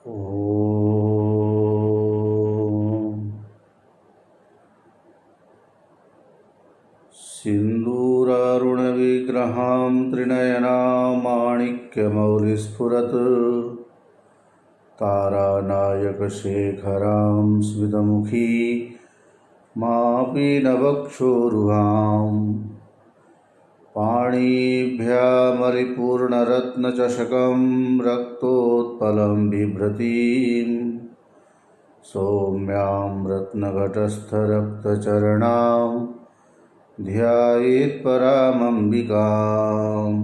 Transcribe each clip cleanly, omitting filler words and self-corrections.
ॐ सिन्दूरारुणविग्रहां त्रिनयनां माणिक्यमौलिस्फुरत् तारानायकशेखरां स्मितमुखी मापीनवक्षोरुहां पाणिभ्यामलिपूर्णरत्नचषकं रक्तोत्पलं बिभ्रतीं सौम्यां रत्नघटस्थरक्तचरणां ध्यायेत्परामम्बिकाम्।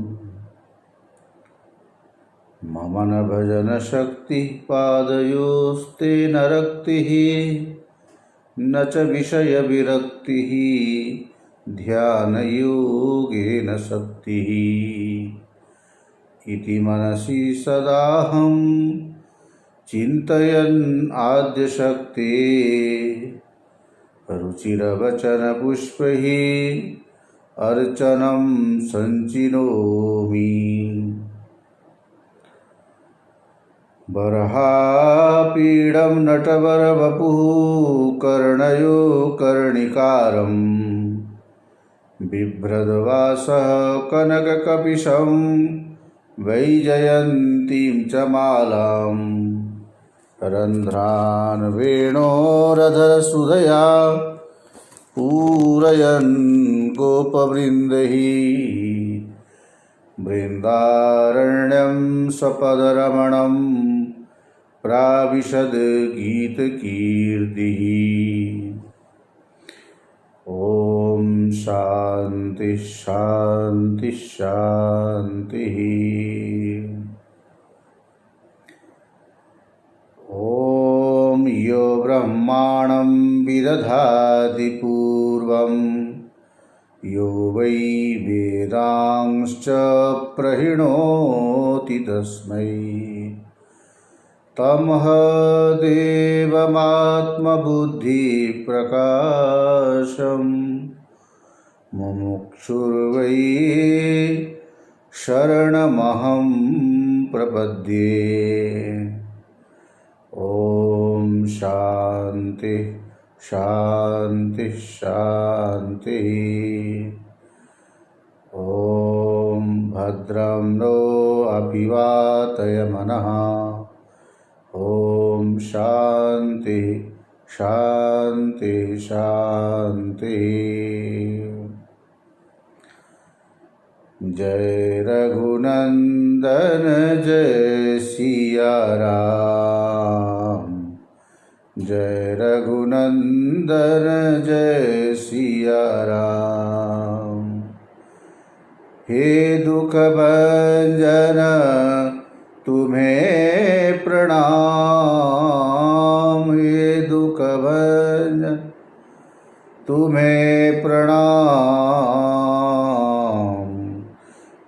मम न भजनशक्तिः पादयोस्ते न रक्तिः न च विषयविरक्तिः ध्यानयोगेन शक्तिः इति मनसि सदाहं चिन्तयन् आद्यशक्ते रुचिरवचनपुष्पैः अर्चनं सञ्चिनोमि। बर्हापीडं नटवरवपुः कर्णयो कर्णिकारं बिभ्रद्वासः कनककपिशं वैजयन्तीं च मालां रन्ध्रान् वेणोरधरसुधया पूरयन् गोपवृन्दैः बृन्दारण्यं सपदरमणं प्राविशद् गीतकीर्तिः। ॐ शान्ति शान्ति शान्तिः। ॐ यो ब्रह्माणं विदधाति पूर्वं यो वै वेदांश्च प्रहिणोति तस्मै तमः देवमात्मबुद्धिप्रकाशं मुमुक्षुर्वै शरणमहं प्रपद्ये। ॐ शान्ति शान्ति शान्तिः। ॐ भद्रं नो अभिवातयमनः। ॐ शान्ति शान्ति शान्तिः। जय रघुनंदन जय सिया राम, जय रघुनंदन जय सिया राम। हे दुख भंजन तुम्हें प्रणाम, हे दुख भंजन तुम्हें प्रणाम।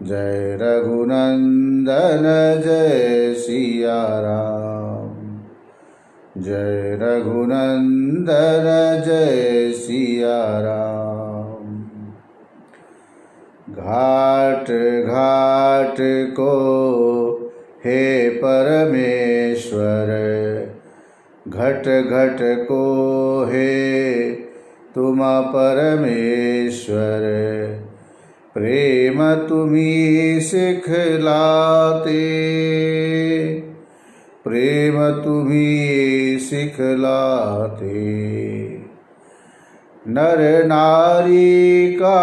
जय रघुनंदन जय सिया राम, जय रघुनंदन जय सिया राम। घाट घाट को हे परमेश्वर, घट घट को हे तुम परमेश्वर। प्रेम तुम्ही सिखलाते, प्रेम तुम्ही सिखलाते। नर नारी का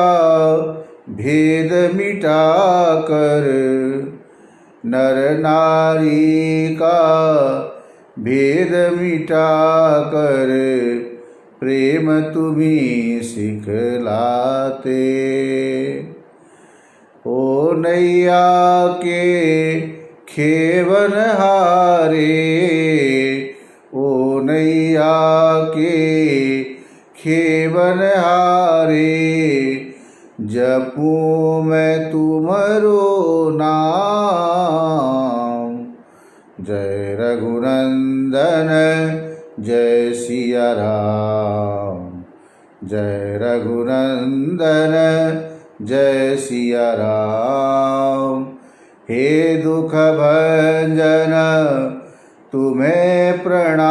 भेद मिटाकर, नर नारी का भेद मिटाकर। प्रेम तुम्ही सिखलाते। ओ नैया के खेवन हारे, ओ नैया के खेवन हारे। जपूं मैं तुम्हारो नाम। जय रघुनंदन जय सिया राम, जय रघुनंदन जय सिया राम। हे दुख भंजन तुम्हें प्रणाम।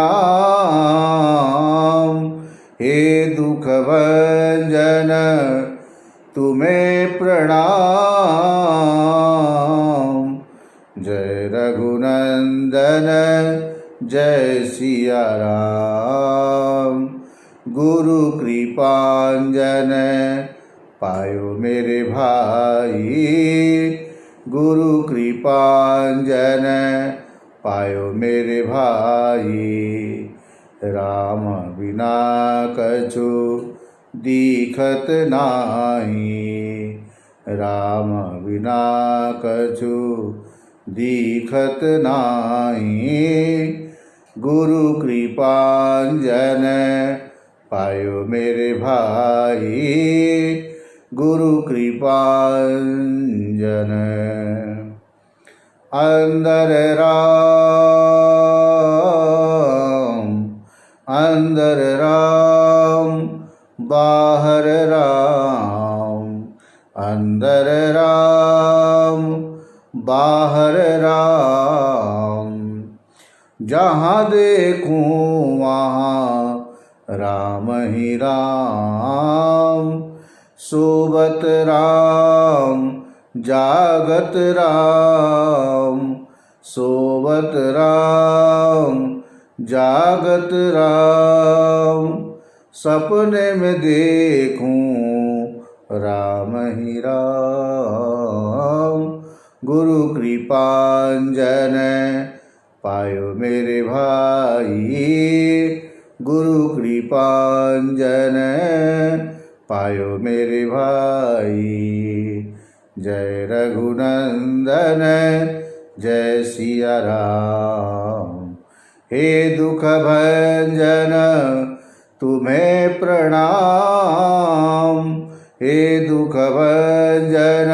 हे दुख भंजन तुम्हें प्रणाम। जय रघुनंदन जय सिया राम। गुरु कृपांजन पायो मेरे भाई। गुरु कृपांजन पायो मेरे भाई। राम बिना कछु दिखत नाही। राम बिना कछु दिखत नाही। गुरु कृपांजन पायो मेरे भाई। गुरु कृपांजन। अंदर राम बाहर राम। अंदर राम बाहर राम। जहाँ देखूं वहाँ राम ही राम। सोबत राम जागत राम। सोबत राम जागत राम। सपने में देखूं राम ही राम। गुरु कृपांजन पायो मेरे भाई। गुरु कृपांजन पायो मेरे भाई। जय रघुनंदन जय सिया राम। हे दुख भंजन तुम्हें प्रणाम। हे दुख भंजन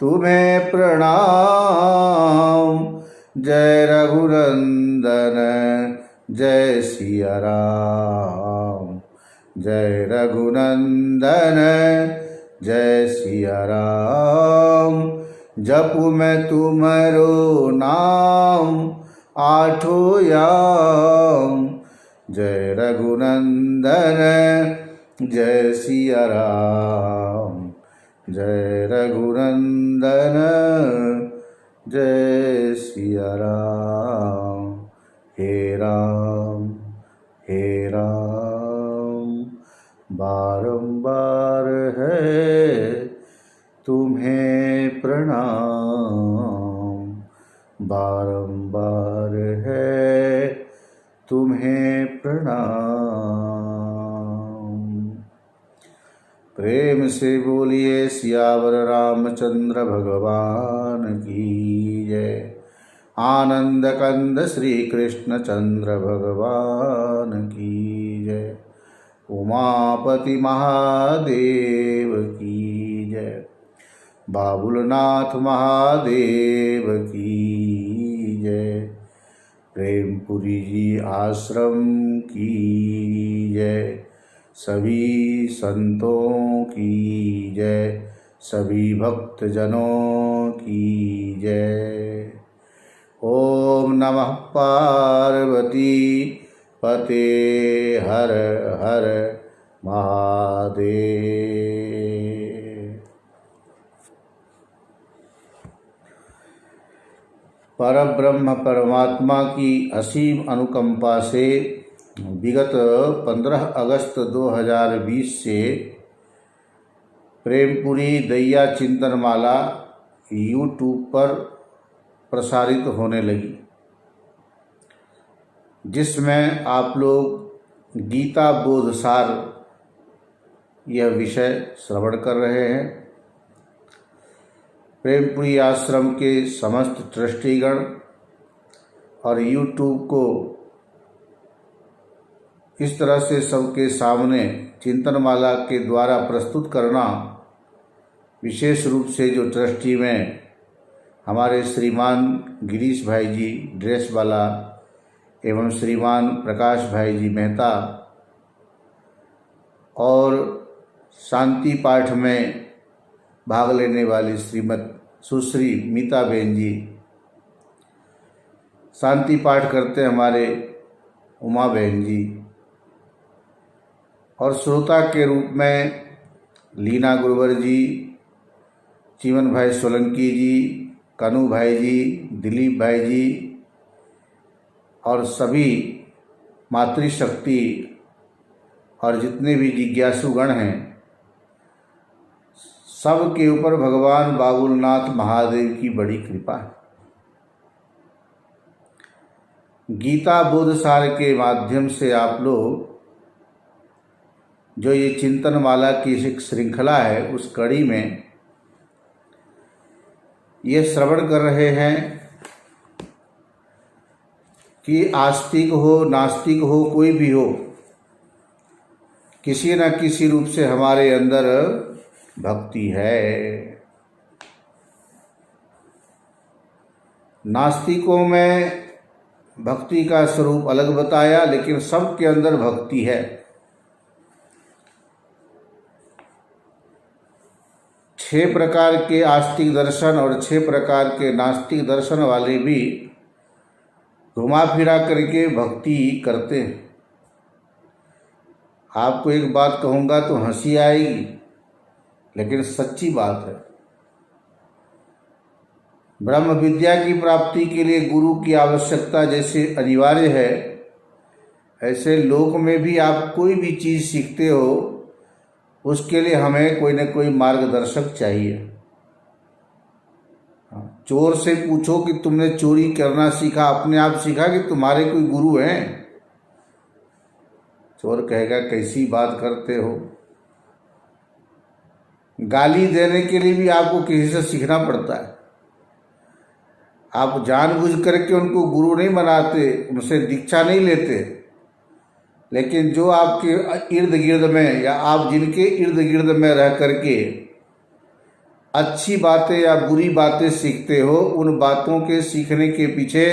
तुम्हें प्रणाम। जय रघुनंदन जय सिया राम। जय रघुनंदन जय सिया राम। जपु मैं तुम्हारो नाम आठों याम। जय रघुनंदन जय सिया राम। जय रघुनंदन जय सिया राम। हे राम बारंबार है तुम्हें प्रणाम। बारंबार है तुम्हें प्रणाम। प्रेम से बोलिए सियावर रामचंद्र भगवान की जय। आनंद कंद श्री कृष्ण चंद्र भगवान की जय। उमापति महादेव की जय। बाबुलनाथ महादेव की जय। प्रेमपुरी जी आश्रम की जय। सभी संतों की जय। सभी भक्तजनों की जय। ओम नमः पार्वती पते हर हर महादेव। परब्रह्म परमात्मा की असीम अनुकंपा से विगत 15 अगस्त 2020 से प्रेमपुरी दैया चिंतनमाला यूट्यूब पर प्रसारित होने लगी, जिसमें आप लोग गीता बोधसार यह विषय श्रवण कर रहे हैं। प्रेमपुरी आश्रम के समस्त ट्रस्टीगण और यूट्यूब को इस तरह से सबके सामने चिंतनमाला के द्वारा प्रस्तुत करना, विशेष रूप से जो ट्रस्टी में हमारे श्रीमान गिरीश भाई जी ड्रेस वाला एवं श्रीमान प्रकाश भाई जी मेहता और शांति पाठ में भाग लेने वाली श्रीमद सुश्री मीता बहन जी, शांति पाठ करते हैं हमारे उमा बहन जी, और श्रोता के रूप में लीना गुरुवर जी, चिमन भाई सोलंकी जी, कनु भाई जी, दिलीप भाई जी और सभी मातृशक्ति और जितने भी जिज्ञासुगण हैं, सब के ऊपर भगवान बाबुलनाथ महादेव की बड़ी कृपा है। गीता बोधसार के माध्यम से आप लोग जो ये चिंतन माला की एक श्रृंखला है, उस कड़ी में ये श्रवण कर रहे हैं कि आस्तिक हो नास्तिक हो कोई भी हो, किसी न किसी रूप से हमारे अंदर भक्ति है। नास्तिकों में भक्ति का स्वरूप अलग बताया, लेकिन सबके अंदर भक्ति है। 6 प्रकार के आस्तिक दर्शन और 6 प्रकार के नास्तिक दर्शन वाले भी घुमा फिरा करके भक्ति करते हैं। आपको एक बात कहूँगा तो हंसी आएगी, लेकिन सच्ची बात है। ब्रह्म विद्या की प्राप्ति के लिए गुरु की आवश्यकता जैसे अनिवार्य है, ऐसे लोक में भी आप कोई भी चीज़ सीखते हो, उसके लिए हमें कोई न कोई मार्गदर्शक चाहिए। चोर से पूछो कि तुमने चोरी करना सीखा, अपने आप सीखा कि तुम्हारे कोई गुरु हैं? चोर कहेगा कैसी बात करते हो। गाली देने के लिए भी आपको किसी से सीखना पड़ता है। आप जानबूझ करके उनको गुरु नहीं बनाते, उनसे दीक्षा नहीं लेते, लेकिन जो आपके इर्द गिर्द में या आप जिनके इर्द गिर्द में रह करके अच्छी बातें या बुरी बातें सीखते हो, उन बातों के सीखने के पीछे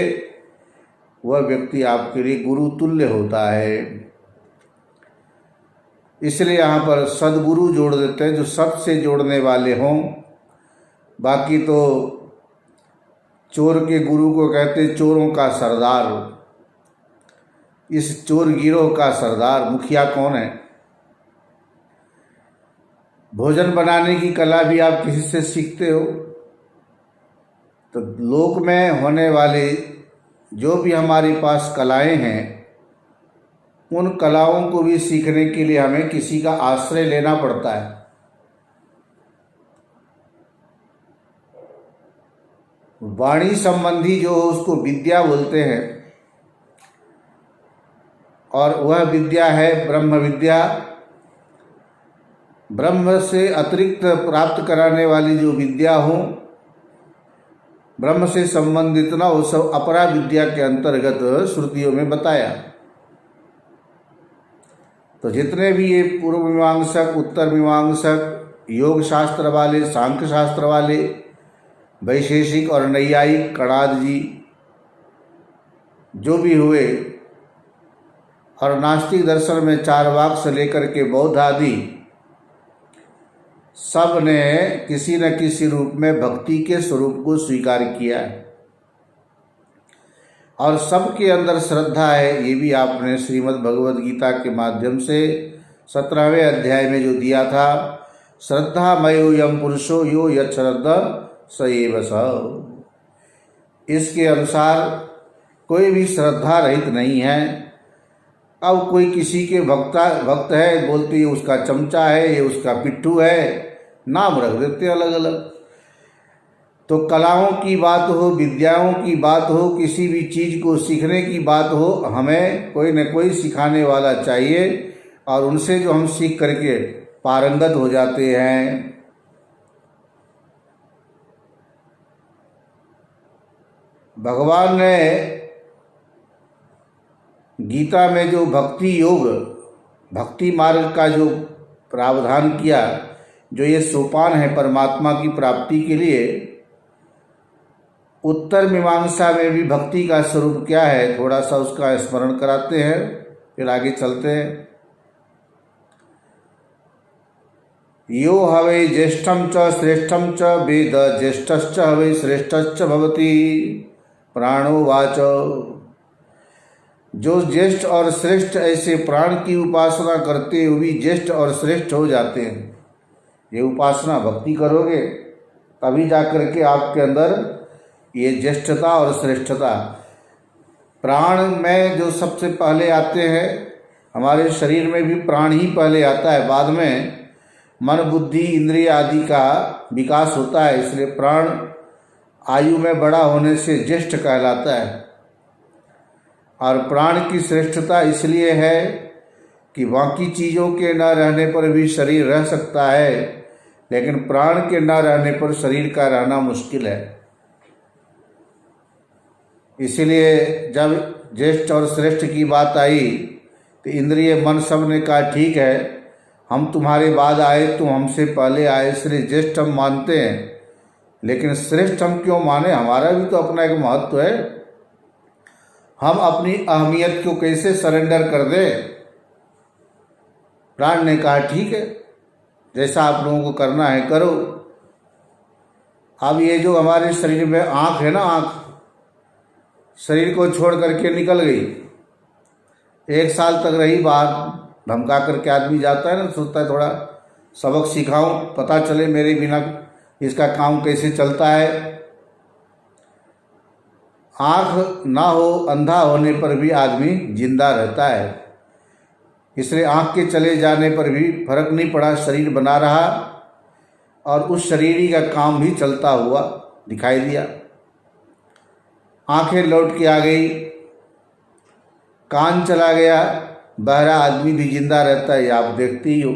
वह व्यक्ति आपके लिए गुरु तुल्य होता है। इसलिए यहाँ पर सद्गुरु जोड़ देते हैं, जो सत से जोड़ने वाले हों। बाकी तो चोर के गुरु को कहते चोरों का सरदार। इस चोर गिरोह का सरदार मुखिया कौन है? भोजन बनाने की कला भी आप किसी से सीखते हो। तो लोक में होने वाले जो भी हमारे पास कलाएं हैं, उन कलाओं को भी सीखने के लिए हमें किसी का आश्रय लेना पड़ता है। वाणी संबंधी जो हो उसको विद्या बोलते हैं, और वह विद्या है ब्रह्म विद्या। ब्रह्म से अतिरिक्त प्राप्त कराने वाली जो विद्या हो, ब्रह्म से संबंधित ना, वो सब अपरा विद्या के अंतर्गत श्रुतियों में बताया। तो जितने भी ये पूर्व मीमांसक, उत्तर मीमांसक, योग शास्त्र वाले, सांख्य शास्त्र वाले, वैशेषिक और नैयायिक कणाद जी जो भी हुए, और नास्तिक दर्शन में चारवाक से लेकर के बौद्ध आदि, सब ने किसी न किसी रूप में भक्ति के स्वरूप को स्वीकार किया है, और सबके अंदर श्रद्धा है। ये भी आपने श्रीमद् भगवद गीता के माध्यम से 17वें अध्याय में जो दिया था, श्रद्धा मयोयम पुरुषो यो यच्छ्रद्धा स एव स। इसके अनुसार कोई भी श्रद्धा रहित नहीं है। अब कोई किसी के भक्त है, बोलते ये उसका चमचा है, ये उसका पिट्ठू है, नाम रख देते अलग अलग। तो कलाओं की बात हो, विद्याओं की बात हो, किसी भी चीज़ को सीखने की बात हो, हमें कोई न कोई सिखाने वाला चाहिए, और उनसे जो हम सीख करके पारंगत हो जाते हैं। भगवान ने गीता में जो भक्ति योग, भक्ति मार्ग का जो प्रावधान किया, जो ये सोपान है परमात्मा की प्राप्ति के लिए, उत्तर मीमांसा में भी भक्ति का स्वरूप क्या है, थोड़ा सा उसका स्मरण कराते हैं, फिर आगे चलते हैं। यो हवे ज्येष्ठम च श्रेष्ठम च वेद ज्येष्ठश्च हवे श्रेष्ठश्च भवति प्राणो वाचो। जो ज्येष्ठ और श्रेष्ठ ऐसे प्राण की उपासना करते हुए भी ज्येष्ठ और श्रेष्ठ हो जाते हैं। ये उपासना भक्ति करोगे तभी जाकर के आपके अंदर ये ज्येष्ठता और श्रेष्ठता। प्राण में जो सबसे पहले आते हैं, हमारे शरीर में भी प्राण ही पहले आता है, बाद में मन बुद्धि इंद्रिय आदि का विकास होता है। इसलिए प्राण आयु में बड़ा होने से ज्येष्ठ कहलाता है। और प्राण की श्रेष्ठता इसलिए है कि बाकी चीज़ों के न रहने पर भी शरीर रह सकता है, लेकिन प्राण के न रहने पर शरीर का रहना मुश्किल है। इसीलिए जब ज्येष्ठ और श्रेष्ठ की बात आई तो इंद्रिय मन सब ने कहा ठीक है, हम तुम्हारे बाद आए, तुम हमसे पहले आए, इसलिए ज्येष्ठ हम मानते हैं, लेकिन श्रेष्ठ हम क्यों माने? हमारा भी तो अपना एक महत्व है। हम अपनी अहमियत को कैसे सरेंडर कर दें? प्राण ने कहा ठीक है, जैसा आप लोगों को करना है करो। अब ये जो हमारे शरीर में आँख है ना, आँख शरीर को छोड़ करके निकल गई। 1 साल तक रही बाहर, धमका करके आदमी जाता है ना, सोचता है थोड़ा सबक सिखाऊं, पता चले मेरे बिना इसका काम कैसे चलता है। आँख ना हो, अंधा होने पर भी आदमी जिंदा रहता है। इसलिए आँख के चले जाने पर भी फर्क नहीं पड़ा, शरीर बना रहा और उस शरीर ही का काम भी चलता हुआ दिखाई दिया। आंखें लौट के आ गई, कान चला गया, बहरा आदमी भी जिंदा रहता है, आप देखते ही हो।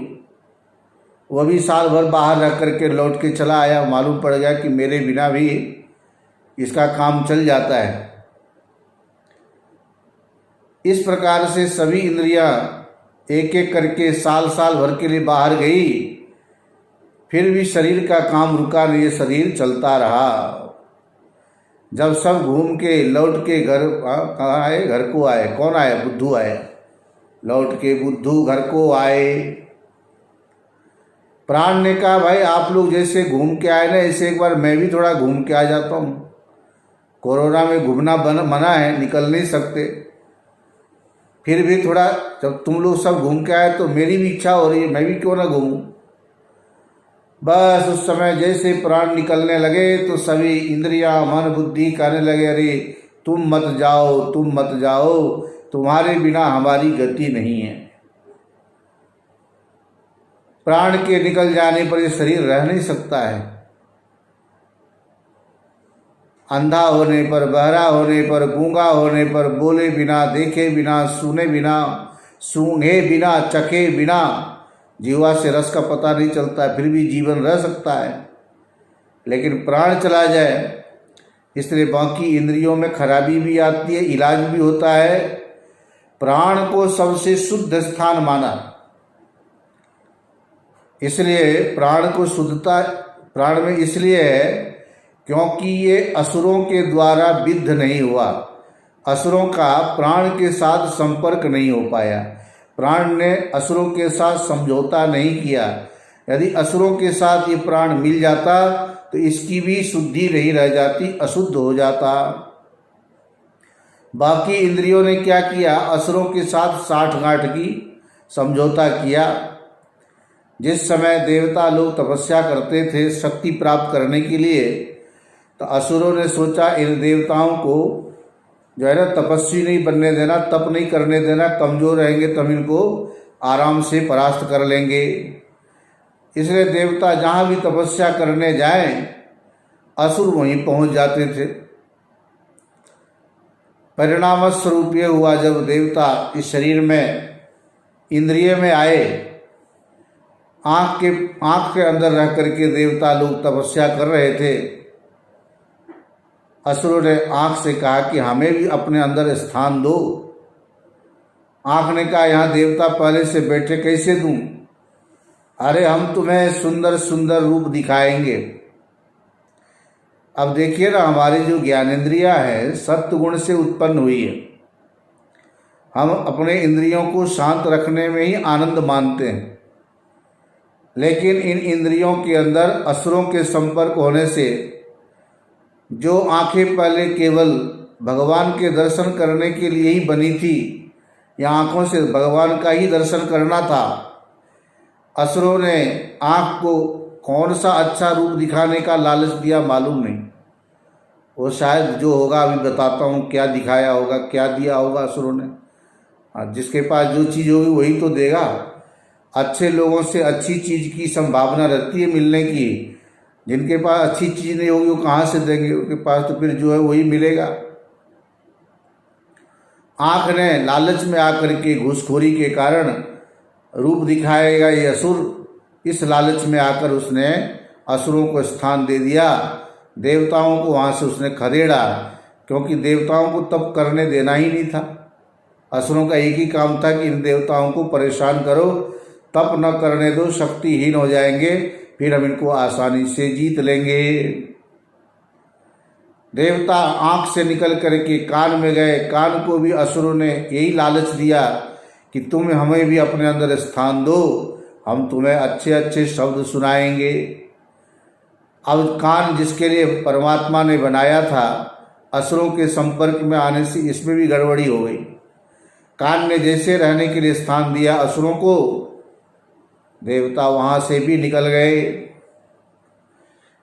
वह भी साल भर बाहर रह करके लौट के चला आया, मालूम पड़ गया कि मेरे बिना भी इसका काम चल जाता है। इस प्रकार से सभी इंद्रियां एक एक करके साल साल भर के लिए बाहर गई, फिर भी शरीर का काम रुका नहीं, शरीर चलता रहा। जब सब घूम के लौट के घर कहाँ आए? घर को आए। कौन आया? बुद्धू आया। लौट के बुद्धू घर को आए। प्राण ने कहा भाई आप लोग जैसे घूम के आए ना, ऐसे एक बार मैं भी थोड़ा घूम के आ जाता हूँ। कोरोना में घूमना मना है, निकल नहीं सकते, फिर भी थोड़ा जब तुम लोग सब घूम के आए तो मेरी भी इच्छा हो रही है, मैं भी क्यों ना घूमूं। बस उस समय जैसे प्राण निकलने लगे तो सभी इंद्रियां मन बुद्धि कहने लगे अरे तुम मत जाओ, तुम मत जाओ, तुम्हारे बिना हमारी गति नहीं है। प्राण के निकल जाने पर ये शरीर रह नहीं सकता है। अंधा होने पर, बहरा होने पर, गूंगा होने पर, बोले बिना, देखे बिना, सुने बिना, सूंघे बिना, चखे बिना, जीवा से रस का पता नहीं चलता है, फिर भी जीवन रह सकता है। लेकिन प्राण चला जाए, इसलिए बाकी इंद्रियों में खराबी भी आती है, इलाज भी होता है। प्राण को सबसे शुद्ध स्थान माना, इसलिए प्राण को शुद्धता प्राण में इसलिए है क्योंकि ये असुरों के द्वारा विद्ध नहीं हुआ। असुरों का प्राण के साथ संपर्क नहीं हो पाया, प्राण ने असुरों के साथ समझौता नहीं किया। यदि असुरों के साथ ये प्राण मिल जाता तो इसकी भी शुद्धि नहीं रह जाती, अशुद्ध हो जाता। बाकी इंद्रियों ने क्या किया? असुरों के साथ साठगांठ की समझौता किया। जिस समय देवता लोग तपस्या करते थे शक्ति प्राप्त करने के लिए, तो असुरों ने सोचा इन देवताओं को जो है ना तपस्वी नहीं बनने देना, तप नहीं करने देना, कमजोर रहेंगे तो हम इनको आराम से परास्त कर लेंगे। इसलिए देवता जहाँ भी तपस्या करने जाएं असुर वहीं पहुँच जाते थे। परिणाम स्वरूप ये हुआ जब देवता इस शरीर में इंद्रिय में आए, आँख के अंदर रह करके देवता लोग तपस्या कर रहे थे। असुरों ने आँख से कहा कि हमें भी अपने अंदर स्थान दो। आँख ने कहा यहाँ देवता पहले से बैठे, कैसे दूं? अरे हम तुम्हें सुंदर सुंदर रूप दिखाएंगे। अब देखिए ना, हमारी जो ज्ञानेंद्रियां है सत्व गुण से उत्पन्न हुई है। हम अपने इंद्रियों को शांत रखने में ही आनंद मानते हैं, लेकिन इन इंद्रियों के अंदर असुरों के संपर्क होने से जो आंखें पहले केवल भगवान के दर्शन करने के लिए ही बनी थी, या आँखों से भगवान का ही दर्शन करना था। असुरों ने आँख को कौन सा अच्छा रूप दिखाने का लालच दिया मालूम नहीं। वो शायद जो होगा अभी बताता हूँ, क्या दिखाया होगा, क्या दिया होगा असुरों ने। जिसके पास जो चीज़ होगी वही तो देगा। अच्छे लोगों से अच्छी चीज़ की संभावना रहती है मिलने की। जिनके पास अच्छी चीज़ नहीं होगी वो कहाँ से देंगे, उनके पास तो फिर जो है वही मिलेगा। आँख ने लालच में आकर के घूसखोरी के कारण रूप दिखाएगा ये असुर, इस लालच में आकर उसने असुरों को स्थान दे दिया। देवताओं को वहाँ से उसने खदेड़ा, क्योंकि देवताओं को तप करने देना ही नहीं था। असुरों का एक ही काम था कि इन देवताओं को परेशान करो, तप न करने दो, शक्तिहीन हो जाएंगे, फिर हम इनको आसानी से जीत लेंगे। देवता आँख से निकल करके कान में गए। कान को भी असुरों ने यही लालच दिया कि तुम हमें भी अपने अंदर स्थान दो, हम तुम्हें अच्छे अच्छे शब्द सुनाएंगे। अब कान जिसके लिए परमात्मा ने बनाया था, असुरों के संपर्क में आने से इसमें भी गड़बड़ी हो गई। कान ने जैसे रहने के लिए स्थान दिया असुरों को, देवता वहाँ से भी निकल गए।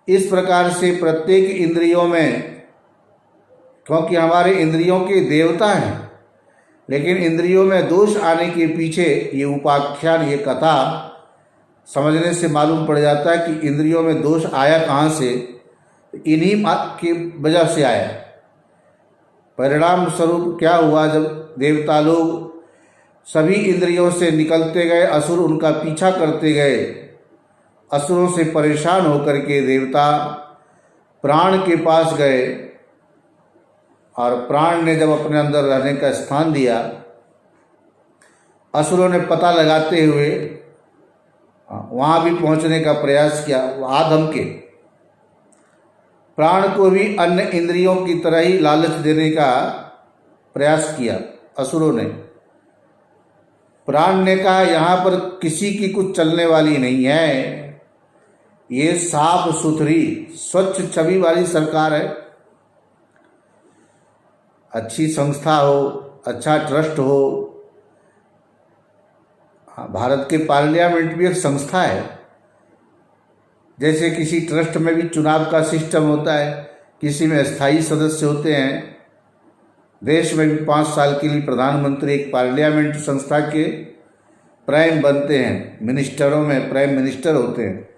इस प्रकार से प्रत्येक इंद्रियों में, क्योंकि हमारे इंद्रियों के देवता हैं, लेकिन इंद्रियों में दोष आने के पीछे ये उपाख्यान, ये कथा समझने से मालूम पड़ जाता है कि इंद्रियों में दोष आया कहाँ से। इन्हीं की वजह से आया। परिणाम स्वरूप क्या हुआ, जब देवता लोग सभी इंद्रियों से निकलते गए, असुर उनका पीछा करते गए। असुरों से परेशान होकर के देवता प्राण के पास गए, और प्राण ने जब अपने अंदर रहने का स्थान दिया, असुरों ने पता लगाते हुए वहाँ भी पहुँचने का प्रयास किया। आधम के प्राण को भी अन्य इंद्रियों की तरह ही लालच देने का प्रयास किया असुरों ने। प्राण ने कहा यहाँ पर किसी की कुछ चलने वाली नहीं है, ये साफ सुथरी स्वच्छ छवि वाली सरकार है। अच्छी संस्था हो, अच्छा ट्रस्ट हो। भारत के पार्लियामेंट भी एक संस्था है। जैसे किसी ट्रस्ट में भी चुनाव का सिस्टम होता है, किसी में स्थायी सदस्य होते हैं। देश में भी 5 साल के लिए प्रधानमंत्री एक पार्लियामेंट संस्था के प्राइम बनते हैं। मिनिस्टरों में प्राइम मिनिस्टर होते हैं,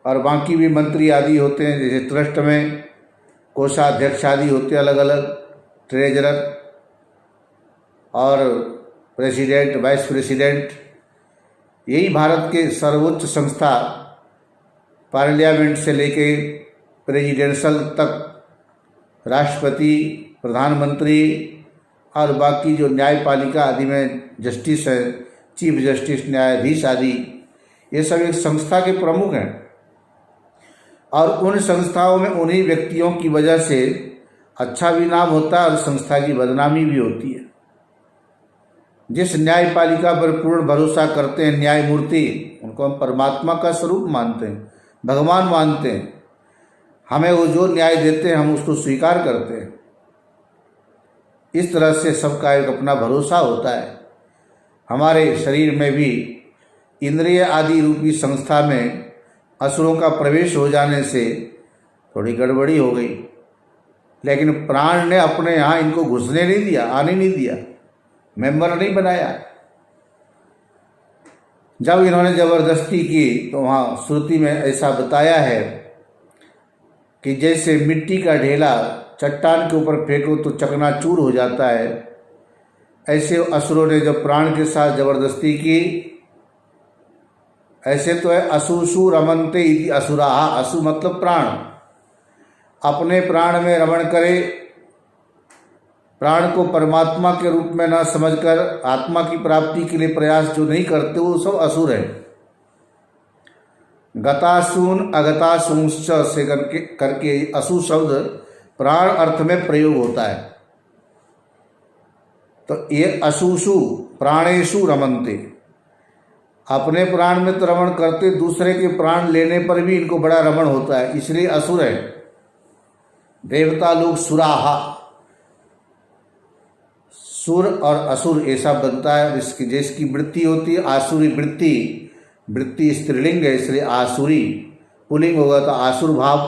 और बाकी भी मंत्री आदि होते हैं। जैसे ट्रस्ट में कोषाध्यक्ष आदि होते हैं, अलग अलग, ट्रेजरर और प्रेसिडेंट, वाइस प्रेसिडेंट। यही भारत के सर्वोच्च संस्था पार्लियामेंट से लेके प्रेसिडेंशियल तक, राष्ट्रपति, प्रधानमंत्री और बाकी जो न्यायपालिका आदि में जस्टिस है, चीफ जस्टिस, न्यायाधीश आदि, ये सब एक संस्था के प्रमुख हैं। और उन संस्थाओं में उन्हीं व्यक्तियों की वजह से अच्छा भी नाम होता है और संस्था की बदनामी भी होती है। जिस न्यायपालिका पर पूर्ण भरोसा करते हैं न्यायमूर्ति, उनको हम परमात्मा का स्वरूप मानते हैं, भगवान मानते हैं। हमें वो जो न्याय देते हैं हम उसको स्वीकार करते हैं। इस तरह से सबका एक अपना भरोसा होता है। हमारे शरीर में भी इंद्रिय आदि रूपी संस्था में असुरों का प्रवेश हो जाने से थोड़ी गड़बड़ी हो गई, लेकिन प्राण ने अपने यहाँ इनको घुसने नहीं दिया, आने नहीं दिया, मेंबर नहीं बनाया। जब इन्होंने जबरदस्ती की तो वहाँ श्रुति में ऐसा बताया है कि जैसे मिट्टी का ढेला चट्टान के ऊपर फेंको तो चकनाचूर हो जाता है, ऐसे असुरों ने जब प्राण के साथ जबरदस्ती की। ऐसे तो है असुषु रमनते इति असुराहा, असु मतलब प्राण। अपने प्राण में रमण करे, प्राण को परमात्मा के रूप में न समझकर आत्मा की प्राप्ति के लिए प्रयास जो नहीं करते वो सब असुर है। गतासून अगतासूंश्च से करके असु शब्द प्राण अर्थ में प्रयोग होता है। तो ये असुषु प्राणेषु रमन्ते, अपने प्राण में तो रमण करते, दूसरे के प्राण लेने पर भी इनको बड़ा रमण होता है, इसलिए असुर है। देवता लोग सुराहा, सुर और असुर ऐसा बनता है। इसकी जिसकी वृत्ति होती है आसुरी वृत्ति, वृत्ति स्त्रीलिंग है इसलिए आसुरी, पुल्लिंग होगा तो आसुर भाव,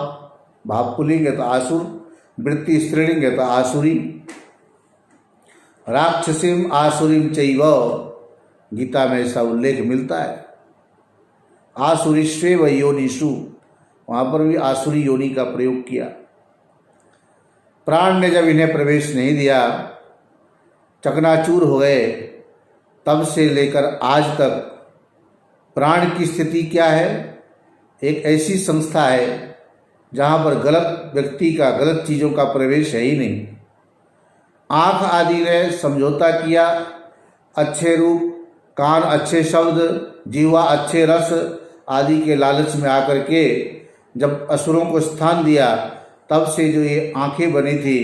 भाव पुल्लिंग है तो आसुर, वृत्ति स्त्रीलिंग है तो आसुरी। राक्षसीम आसुरीम चैव, गीता में ऐसा उल्लेख मिलता है। आसुरीष्वेव योनिषु, वहाँ पर भी आसुरी योनि का प्रयोग किया। प्राण ने जब इन्हें प्रवेश नहीं दिया, चकनाचूर हो गए, तब से लेकर आज तक प्राण की स्थिति क्या है? एक ऐसी संस्था है जहाँ पर गलत व्यक्ति का, गलत चीज़ों का प्रवेश है ही नहीं। आँख आदि ने समझौता किया, अच्छे रूप, कान अच्छे शब्द, जीवा अच्छे रस आदि के लालच में आकर के जब असुरों को स्थान दिया, तब से जो ये आंखें बनी थी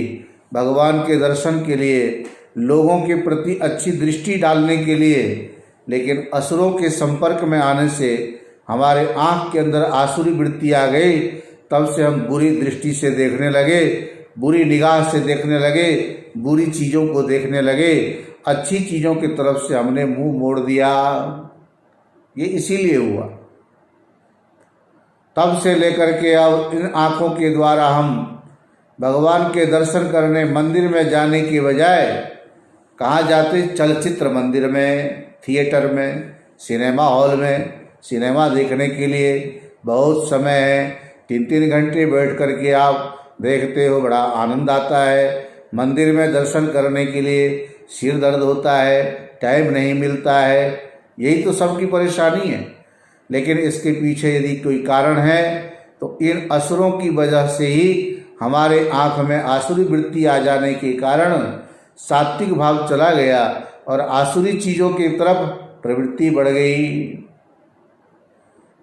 भगवान के दर्शन के लिए, लोगों के प्रति अच्छी दृष्टि डालने के लिए, लेकिन असुरों के संपर्क में आने से हमारे आँख के अंदर आसुरी वृत्ति आ गई। तब से हम बुरी दृष्टि से देखने लगे, बुरी निगाह से देखने लगे, बुरी चीज़ों को देखने लगे, अच्छी चीज़ों की तरफ से हमने मुंह मोड़ दिया। ये इसीलिए हुआ। तब से लेकर के अब इन आँखों के द्वारा हम भगवान के दर्शन करने मंदिर में जाने के बजाय कहाँ जाते? चलचित्र मंदिर में, थिएटर में, सिनेमा हॉल में सिनेमा देखने के लिए बहुत समय है। 3-3 घंटे बैठ कर के आप देखते हो, बड़ा आनंद आता है। मंदिर में दर्शन करने के लिए सिर दर्द होता है, टाइम नहीं मिलता है, यही तो सबकी परेशानी है। लेकिन इसके पीछे यदि कोई कारण है तो इन असुरों की वजह से ही हमारे आँख में आसुरी वृत्ति आ जाने के कारण सात्विक भाव चला गया और आसुरी चीज़ों की तरफ प्रवृत्ति बढ़ गई।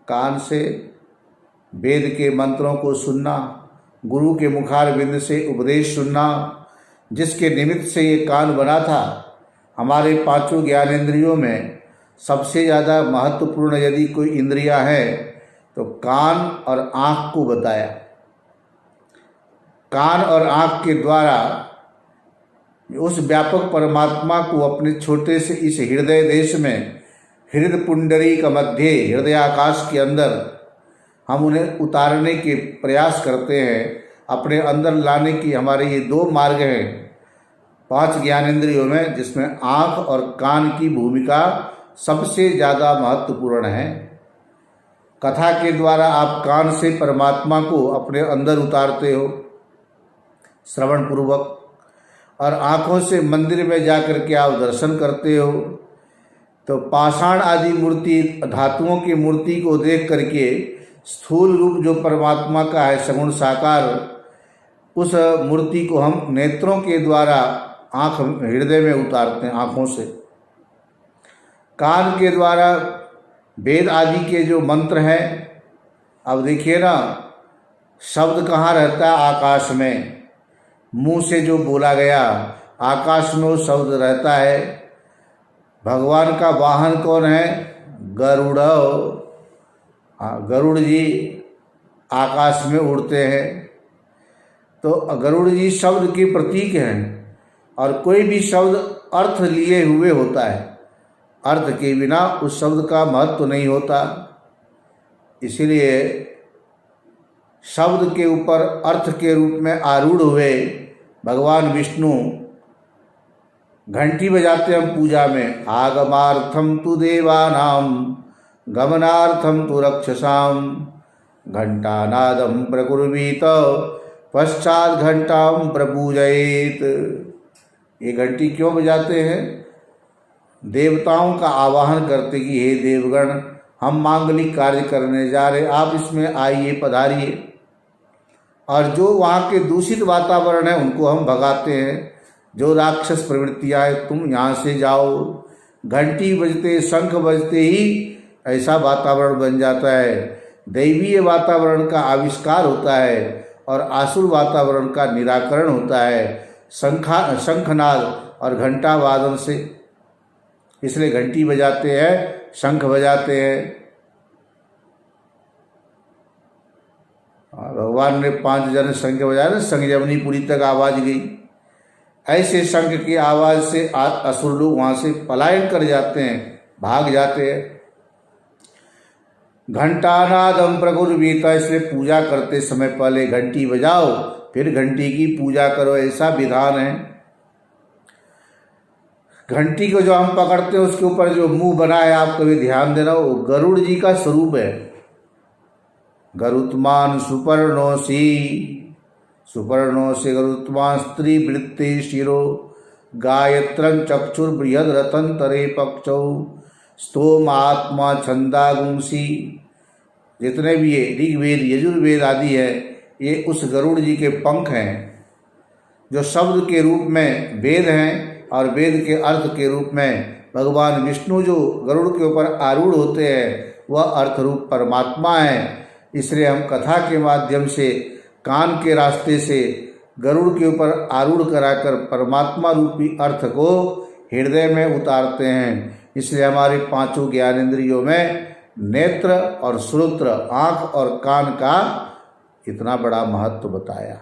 कान से वेद के मंत्रों को सुनना, गुरु के मुखार बिंद से उपदेश सुनना, जिसके निमित्त से ये कान बना था। हमारे 5 ज्ञानेंद्रियों में सबसे ज़्यादा महत्वपूर्ण यदि कोई इंद्रियां है तो कान और आँख को बताया। कान और आँख के द्वारा उस व्यापक परमात्मा को अपने छोटे से इस हृदय देश में, हृदय पुंडरी का मध्य, हृदयाकाश के अंदर हम उन्हें उतारने के प्रयास करते हैं, अपने अंदर लाने की हमारे ये 2 मार्ग हैं 5 ज्ञानेंद्रियों में, जिसमें आँख और कान की भूमिका सबसे ज़्यादा महत्वपूर्ण है। कथा के द्वारा आप कान से परमात्मा को अपने अंदर उतारते हो श्रवण पूर्वक, और आँखों से मंदिर में जाकर के आप दर्शन करते हो। तो पाषाण आदि मूर्ति, धातुओं की मूर्ति को देख करके स्थूल रूप जो परमात्मा का है सगुण साकार, उस मूर्ति को हम नेत्रों के द्वारा आँख हृदय में उतारते हैं, आँखों से। कान के द्वारा वेद आदि के जो मंत्र हैं, अब देखिए ना, शब्द कहाँ रहता है? आकाश में। मुंह से जो बोला गया आकाश में वो शब्द रहता है। भगवान का वाहन कौन है? गरुड़। गरुड़ जी आकाश में उड़ते हैं, तो गरुड़ जी शब्द के प्रतीक हैं। और कोई भी शब्द अर्थ लिए हुए होता है, अर्थ के बिना उस शब्द का महत्व नहीं होता। इसीलिए शब्द के ऊपर अर्थ के रूप में आरूढ़ हुए भगवान विष्णु घंटी बजाते हम पूजा में। आगमार्थम तु देवानाम गमनार्थम तु रक्षसाम घंटानादम प्रकुर्वीत पश्चात घंटाम प्रपूजयेत। ये घंटी क्यों बजाते हैं? देवताओं का आवाहन करते कि हे देवगण, हम मांगलिक कार्य करने जा रहे, आप इसमें आइए, पधारिए। और जो वहाँ के दूषित वातावरण है उनको हम भगाते हैं। जो राक्षस प्रवृत्तियाँ हैं, तुम यहाँ से जाओ। घंटी बजते, शंख बजते ही ऐसा वातावरण बन जाता है। दैवीय वातावरण का आविष्कार होता है और आसुर वातावरण का निराकरण होता है शंखनाद और घंटा वादन से। इसलिए घंटी बजाते हैं, शंख बजाते हैं। भगवान ने 5 जन शंख बजाए ना, संजमनी पुरी तक आवाज गई। ऐसे शंख की आवाज से असुर लोग वहां से पलायन कर जाते हैं, भाग जाते हैं। घंटानादम प्रगुर्वीता, इसलिए पूजा करते समय पहले घंटी बजाओ फिर घंटी की पूजा करो, ऐसा विधान है। घंटी को जो हम पकड़ते हैं उसके ऊपर जो मुंह बना है, आप कभी ध्यान देना, वो गरुड़ जी का स्वरूप है। गरुत्मान सुपर्णोसी, सुपर्णोसी गरुत्मान स्त्री वृत्ति शिरो गायत्रं चक्षुर बृहद रतन तरे पक्षौ स्तोम आत्मा छंदागुंसी। जितने भी ये ऋग्वेद यजुर्वेद आदि है, ये उस गरुड़ जी के पंख हैं, जो शब्द के रूप में वेद हैं और वेद के अर्थ के रूप में भगवान विष्णु जो गरुड़ के ऊपर आरूढ़ होते हैं, वह अर्थ रूप परमात्मा है। इसलिए हम कथा के माध्यम से, कान के रास्ते से गरुड़ के ऊपर आरूढ़ कराकर परमात्मा रूपी अर्थ को हृदय में उतारते हैं। इसलिए हमारे पांचों ज्ञानेंद्रियों में नेत्र और श्रोत्र, आँख और कान का इतना बड़ा महत्व बताया।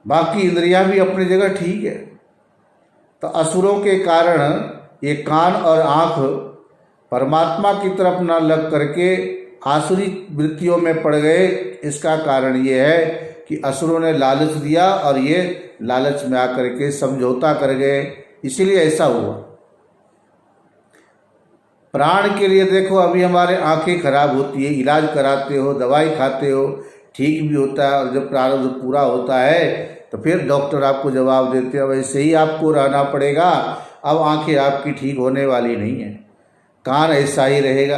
बाकी इंद्रियां भी अपनी जगह ठीक है। तो असुरों के कारण ये कान और आँख परमात्मा की तरफ न लग करके आसुरी वृत्तियों में पड़ गए। इसका कारण ये है कि असुरों ने लालच दिया और ये लालच में आकर के समझौता कर गए, इसीलिए ऐसा हुआ। प्राण के लिए देखो, अभी हमारे आंखें खराब होती है, इलाज कराते हो, दवाई खाते हो, ठीक भी होता है, और जब प्रारब्ध पूरा होता है तो फिर डॉक्टर आपको जवाब देते हैं वैसे ही आपको रहना पड़ेगा, अब आंखें आपकी ठीक होने वाली नहीं है, कान ऐसा ही रहेगा।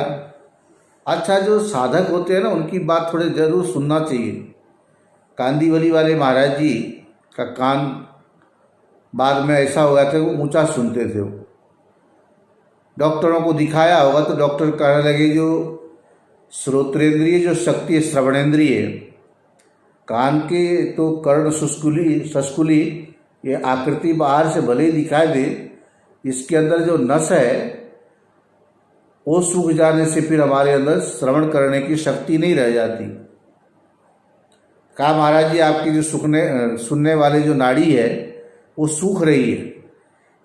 अच्छा, जो साधक होते हैं ना, उनकी बात थोड़े जरूर सुनना चाहिए। कांदीवली वाले महाराज जी का कान बाद में ऐसा हो गया था, वो ऊंचा सुनते थे। वो डॉक्टरों को दिखाया होगा तो डॉक्टर कहने लगे जो श्रोत्रेंद्रिय जो शक्ति है, श्रवणेंद्रिय, कान के तो कर्ण सस्कुली ये आकृति बाहर से भले ही दिखाई दे, इसके अंदर जो नस है वो सूख जाने से फिर हमारे अंदर श्रवण करने की शक्ति नहीं रह जाती। कहा महाराज जी आपकी जो सुनने वाली जो नाड़ी है वो सूख रही है,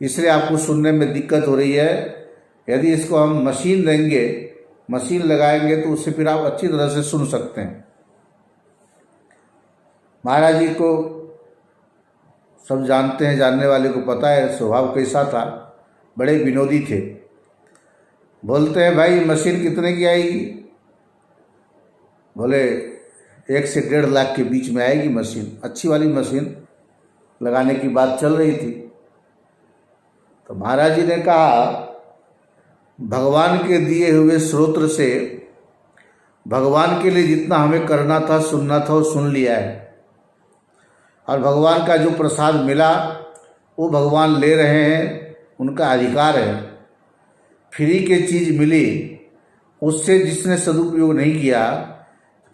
इसलिए आपको सुनने में दिक्कत हो रही है। यदि इसको हम मशीन देंगे, मशीन लगाएंगे तो उससे फिर आप अच्छी तरह से सुन सकते हैं। महाराज जी को सब जानते हैं, जानने वाले को पता है स्वभाव कैसा था, बड़े विनोदी थे। बोलते हैं भाई मशीन कितने की आएगी? बोले 1 से 1.5 लाख के बीच में आएगी मशीन। अच्छी वाली मशीन लगाने की बात चल रही थी। तो महाराज जी ने कहा भगवान के दिए हुए स्रोत्र से भगवान के लिए जितना हमें करना था, सुनना था, वो सुन लिया है, और भगवान का जो प्रसाद मिला वो भगवान ले रहे हैं, उनका अधिकार है। फ्री के चीज़ मिली, उससे जिसने सदुपयोग नहीं किया,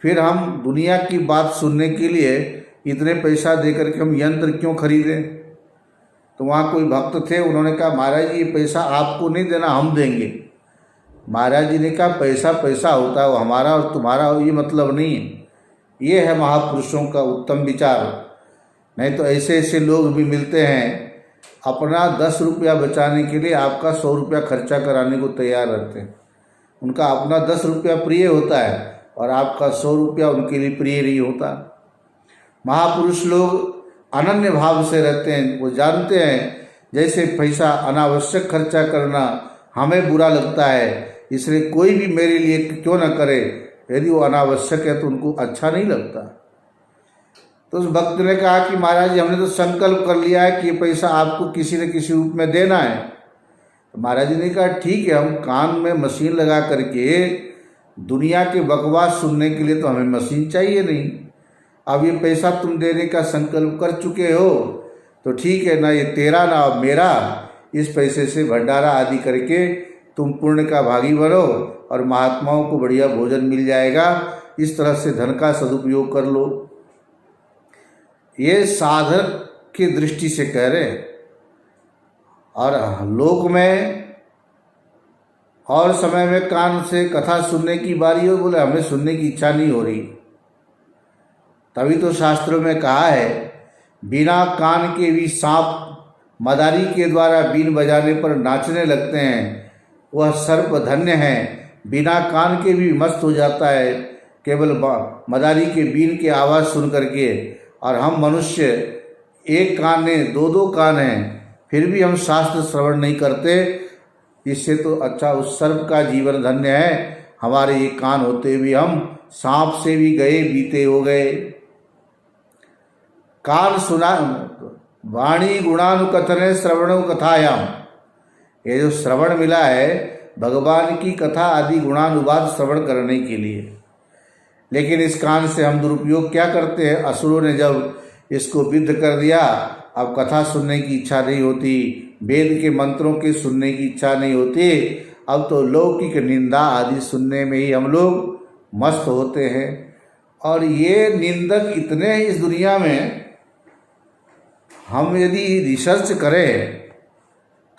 फिर हम दुनिया की बात सुनने के लिए इतने पैसा देकर के हम यंत्र क्यों खरीदें? तो वहाँ कोई भक्त थे, उन्होंने कहा महाराज जी ये पैसा आपको नहीं देना, हम देंगे। महाराज जी ने कहा पैसा पैसा होता है, वो हमारा और तुम्हारा ये मतलब नहीं है। ये है महापुरुषों का उत्तम विचार। नहीं तो ऐसे ऐसे लोग भी मिलते हैं, अपना 10 रुपया बचाने के लिए आपका 100 रुपया खर्चा कराने को तैयार रहते हैं। उनका अपना 10 रुपया प्रिय होता है और आपका 100 रुपया उनके लिए प्रिय नहीं होता। महापुरुष लोग अनन्य भाव से रहते हैं, वो जानते हैं जैसे पैसा अनावश्यक खर्चा करना हमें बुरा लगता है, इसलिए कोई भी मेरे लिए क्यों न करे, यदि वो अनावश्यक है तो उनको अच्छा नहीं लगता। तो उस भक्त ने कहा कि महाराज जी हमने तो संकल्प कर लिया है कि ये पैसा आपको किसी न किसी रूप में देना है। तो महाराज जी ने कहा ठीक है, हम कान में मशीन लगा करके दुनिया के बकवास सुनने के लिए तो हमें मशीन चाहिए नहीं। अब ये पैसा तुम देने का संकल्प कर चुके हो तो ठीक है, ना ये तेरा ना मेरा, इस पैसे से भंडारा आदि करके तुम पुण्य का भागी बनो और महात्माओं को बढ़िया भोजन मिल जाएगा। इस तरह से धन का सदुपयोग कर लो। ये साधक की दृष्टि से कह रहे हैं। और लोक में और समय में कान से कथा सुनने की बारी हो, बोले हमें सुनने की इच्छा नहीं हो रही। तभी तो शास्त्रों में कहा है बिना कान के भी सांप मदारी के द्वारा बीन बजाने पर नाचने लगते हैं। वह सर्प धन्य है, बिना कान के भी मस्त हो जाता है केवल मदारी के बीन की आवाज़ सुन करके। और हम मनुष्य एक कान ने दो दो कान हैं, फिर भी हम शास्त्र श्रवण नहीं करते। इससे तो अच्छा उस सर्प का जीवन धन्य है। हमारे ये कान होते भी हम सांप से भी गए बीते हो गए। कान सुना वाणी गुणानुकथने श्रवण कथायाम, ये जो श्रवण मिला है भगवान की कथा आदि गुणानुवाद श्रवण करने के लिए। लेकिन इस कान से हम दुरुपयोग क्या करते हैं? असुरों ने जब इसको विद्ध कर दिया, अब कथा सुनने की इच्छा नहीं होती, वेद के मंत्रों के सुनने की इच्छा नहीं होती। अब तो लौकिक निंदा आदि सुनने में ही हम लोग मस्त होते हैं। और ये निंदक इतने हैं इस दुनिया में, हम यदि रिसर्च करें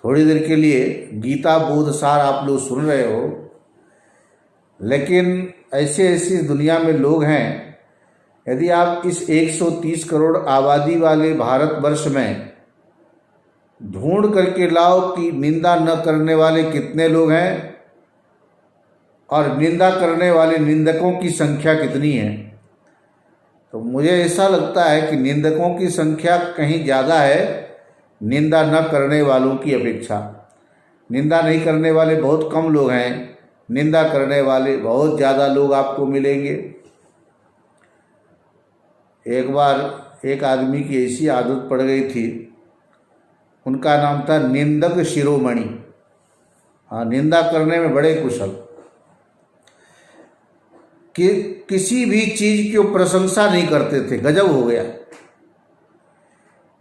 थोड़ी देर के लिए, गीता बोध सार आप लोग सुन रहे हो, लेकिन ऐसे ऐसे इस दुनिया में लोग हैं, यदि आप इस 130 करोड़ आबादी वाले भारतवर्ष में ढूंढ करके लाओ कि निंदा न करने वाले कितने लोग हैं और निंदा करने वाले निंदकों की संख्या कितनी है, तो मुझे ऐसा लगता है कि निंदकों की संख्या कहीं ज़्यादा है निंदा न करने वालों की अपेक्षा। निंदा नहीं करने वाले बहुत कम लोग हैं, निंदा करने वाले बहुत ज़्यादा लोग आपको मिलेंगे। एक बार एक आदमी की ऐसी आदत पड़ गई थी, उनका नाम था निंदक शिरोमणि। हाँ, निंदा करने में बड़े कुशल, कि किसी भी चीज़ की प्रशंसा नहीं करते थे, गजब हो गया।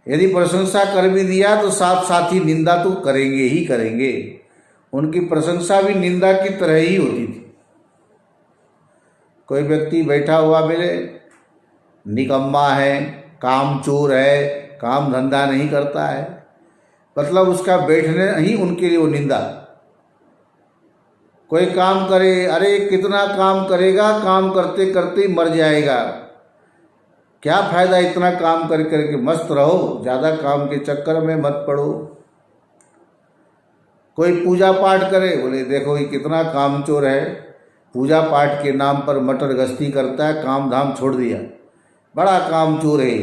यदि प्रशंसा कर भी दिया तो साथ साथ ही निंदा तो करेंगे ही करेंगे। उनकी प्रशंसा भी निंदा की तरह ही होती थी। कोई व्यक्ति बैठा हुआ मिले, निकम्मा है, कामचोर है, काम धंधा नहीं करता है, मतलब उसका बैठने ही उनके लिए वो निंदा। कोई काम करे, अरे कितना काम करेगा, काम करते करते ही मर जाएगा, क्या फ़ायदा इतना काम कर करके, मस्त रहो, ज़्यादा काम के चक्कर में मत पड़ो। कोई पूजा पाठ करे, बोले देखो ये कितना कामचोर है, पूजा पाठ के नाम पर मटर गश्ती करता है, काम धाम छोड़ दिया, बड़ा कामचोर है।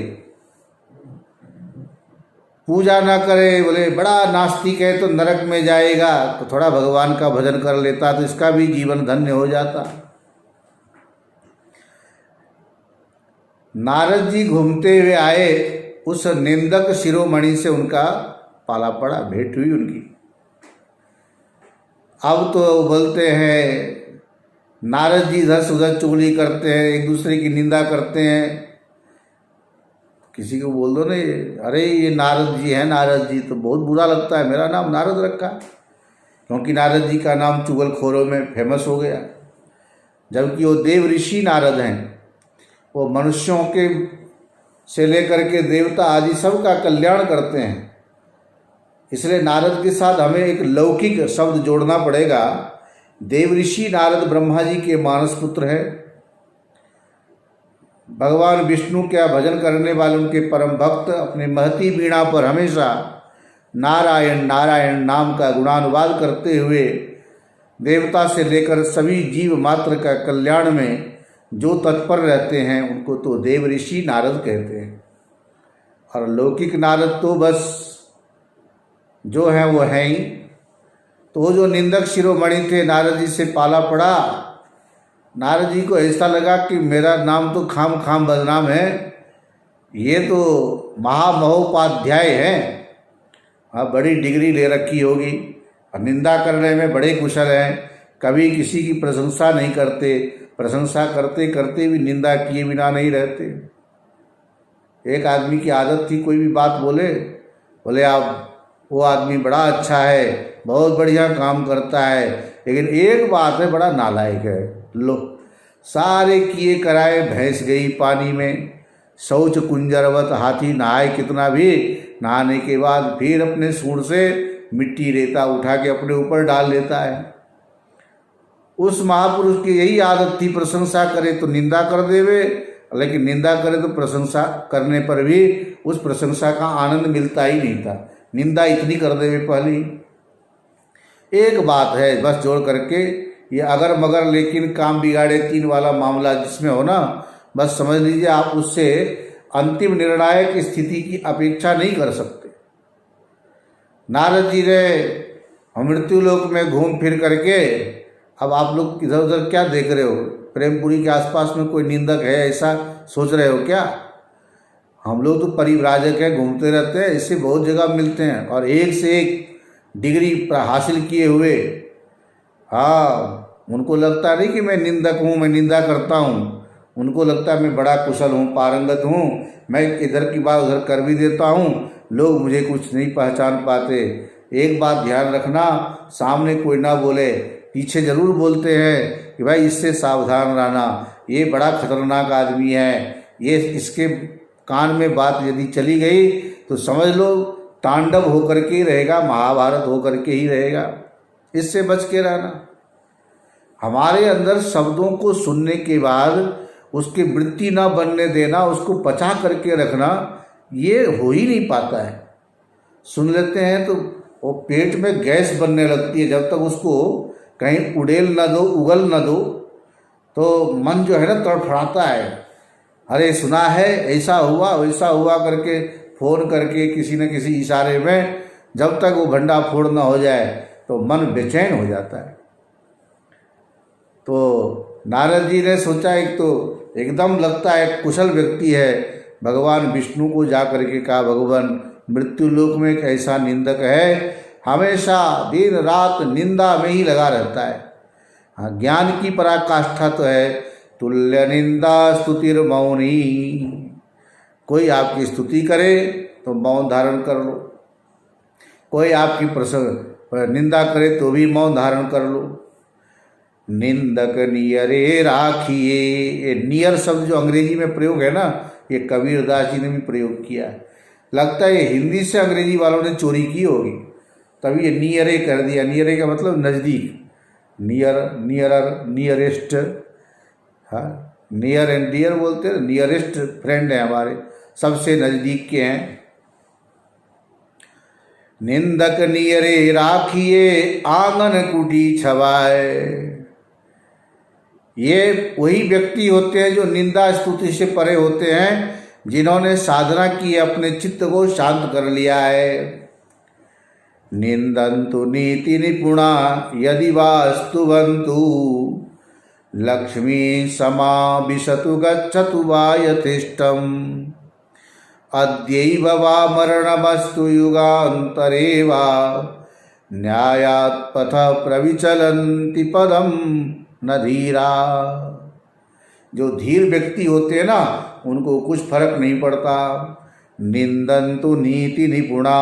पूजा ना करे, बोले बड़ा नास्तिक है, तो नरक में जाएगा, तो थोड़ा भगवान का भजन कर लेता तो इसका भी जीवन धन्य हो जाता। नारद जी घूमते हुए आए, उस निंदक शिरोमणि से उनका पाला पड़ा, भेंट हुई उनकी। अब तो बोलते हैं नारद जी इधर से उधर चुगली करते हैं, एक दूसरे की निंदा करते हैं। किसी को बोल दो ना अरे ये नारद जी हैं, नारद जी, तो बहुत बुरा लगता है। मेरा नाम नारद रखा, क्योंकि नारद जी का नाम चुगलखोरों में फेमस हो गया, जबकि वो देव ऋषि नारद हैं। वो मनुष्यों के से लेकर के देवता आदि सब का कल्याण करते हैं। इसलिए नारद के साथ हमें एक लौकिक शब्द जोड़ना पड़ेगा। देव ऋषि नारद ब्रह्मा जी के मानस पुत्र है। भगवान विष्णु का भजन करने वाले उनके परम भक्त अपने महती वीणा पर हमेशा नारायण नारायण नाम का गुणानुवाद करते हुए देवता से लेकर सभी जीव मात्र का कल्याण में जो तत्पर रहते हैं, उनको तो देव ऋषि नारद कहते हैं। और लौकिक नारद तो बस जो है वो हैं ही। तो वो जो निंदक शिरोमणि थे, नारद जी से पाला पड़ा। नारद जी को ऐसा लगा कि मेरा नाम तो खाम खाम बदनाम है, ये तो महामहोपाध्याय हैं, हाँ बड़ी डिग्री ले रखी होगी और निंदा करने में बड़े कुशल हैं, कभी किसी की प्रशंसा नहीं करते, प्रशंसा करते करते भी निंदा किए बिना नहीं रहते। एक आदमी की आदत थी, कोई भी बात बोले आप वो आदमी बड़ा अच्छा है, बहुत बढ़िया काम करता है, लेकिन एक बात है बड़ा नालायक है। लो, सारे किए कराए भैंस गई पानी में, शौच कुंजरवत हाथी नहाए कितना भी, नहाने के बाद फिर अपने सूंड से मिट्टी रेता उठा के अपने ऊपर डाल लेता है। उस महापुरुष की यही आदत थी, प्रशंसा करे तो निंदा कर देवे लेकिन निंदा करे तो प्रशंसा करने पर भी उस प्रशंसा का आनंद मिलता ही नहीं था। निंदा इतनी कर देवे पहले ही। एक बात है बस जोड़ करके, ये अगर मगर लेकिन काम बिगाड़े तीन वाला मामला जिसमें हो ना, बस समझ लीजिए आप उससे अंतिम निर्णायक स्थिति की अपेक्षा नहीं कर सकते। नारद जी ने मृत्यु लोक में घूम फिर करके, अब आप लोग इधर उधर क्या देख रहे हो? प्रेमपुरी के आसपास में कोई निंदक है ऐसा सोच रहे हो क्या? हम लोग तो परिव्राजक हैं, घूमते रहते हैं, इससे बहुत जगह मिलते हैं और एक से एक डिग्री हासिल किए हुए। हाँ, उनको लगता नहीं कि मैं निंदक हूँ, मैं निंदा करता हूँ। उनको लगता है मैं बड़ा कुशल हूँ, पारंगत हूँ, मैं इधर की बात उधर कर भी देता हूँ, लोग मुझे कुछ नहीं पहचान पाते। एक बात ध्यान रखना, सामने कोई ना बोले, पीछे जरूर बोलते हैं कि भाई इससे सावधान रहना, ये बड़ा खतरनाक आदमी है, ये इसके कान में बात यदि चली गई तो समझ लो तांडव होकर के ही रहेगा, महाभारत होकर के ही रहेगा। इससे बच के रहना। हमारे अंदर शब्दों को सुनने के बाद उसकी वृत्ति ना बनने देना, उसको पचा करके रखना, ये हो ही नहीं पाता है। सुन लेते हैं तो वो पेट में गैस बनने लगती है, जब तक उसको कहीं उड़ेल ना दो, उगल ना दो, तो मन जो है ना तड़फड़ाता है। अरे सुना है, ऐसा हुआ वैसा हुआ करके फ़ोन करके किसी न किसी इशारे में, जब तक वो भंडा फोड़ ना हो जाए तो मन बेचैन हो जाता है। तो नारद जी ने सोचा, एक तो एकदम लगता है कुशल व्यक्ति है, भगवान विष्णु को जा करके कहा, भगवान मृत्यु लोक में एक ऐसा निंदक है, हमेशा दिन रात निंदा में ही लगा रहता है। हाँ, ज्ञान की पराकाष्ठा तो है, तुल्य निंदा स्तुतिर मौनी। कोई आपकी स्तुति करे तो मौन धारण कर लो, कोई आपकी निंदा करे तो भी मौन धारण कर लो। निंदक नियरे राखिए, ये नियर शब्द जो अंग्रेजी में प्रयोग है ना, ये कबीरदास जी ने भी प्रयोग किया है। लगता है ये हिंदी से अंग्रेजी वालों ने चोरी की होगी, तभी ये नियरे कर दिया। नियरे का मतलब नज़दीक, नियर, नियरर, नियरेस्ट। हाँ, नियर एंड डियर बोलते हैं, नियरेस्ट फ्रेंड है हमारे, सबसे नज़दीक के हैं। निंदक नियरे राखिए, आंगन कुटी छवाए। ये वही व्यक्ति होते हैं जो निंदा स्तुति से परे होते हैं, जिन्होंने साधना की, अपने चित्त को शांत कर लिया है। निंदन्तु नीति निपुणा यदि वास्तुवन्तु, लक्ष्मी समाविशतु गच्छतु वा यथेष्टम्। अद्यैव वा मरणमस्तु युगान्तरे वा, न्यायात् पथ प्रविचलन्ति पदम न धीरा। जो धीर व्यक्ति होते हैं ना, उनको कुछ फर्क नहीं पड़ता। निंदन्तु नीति निपुणा,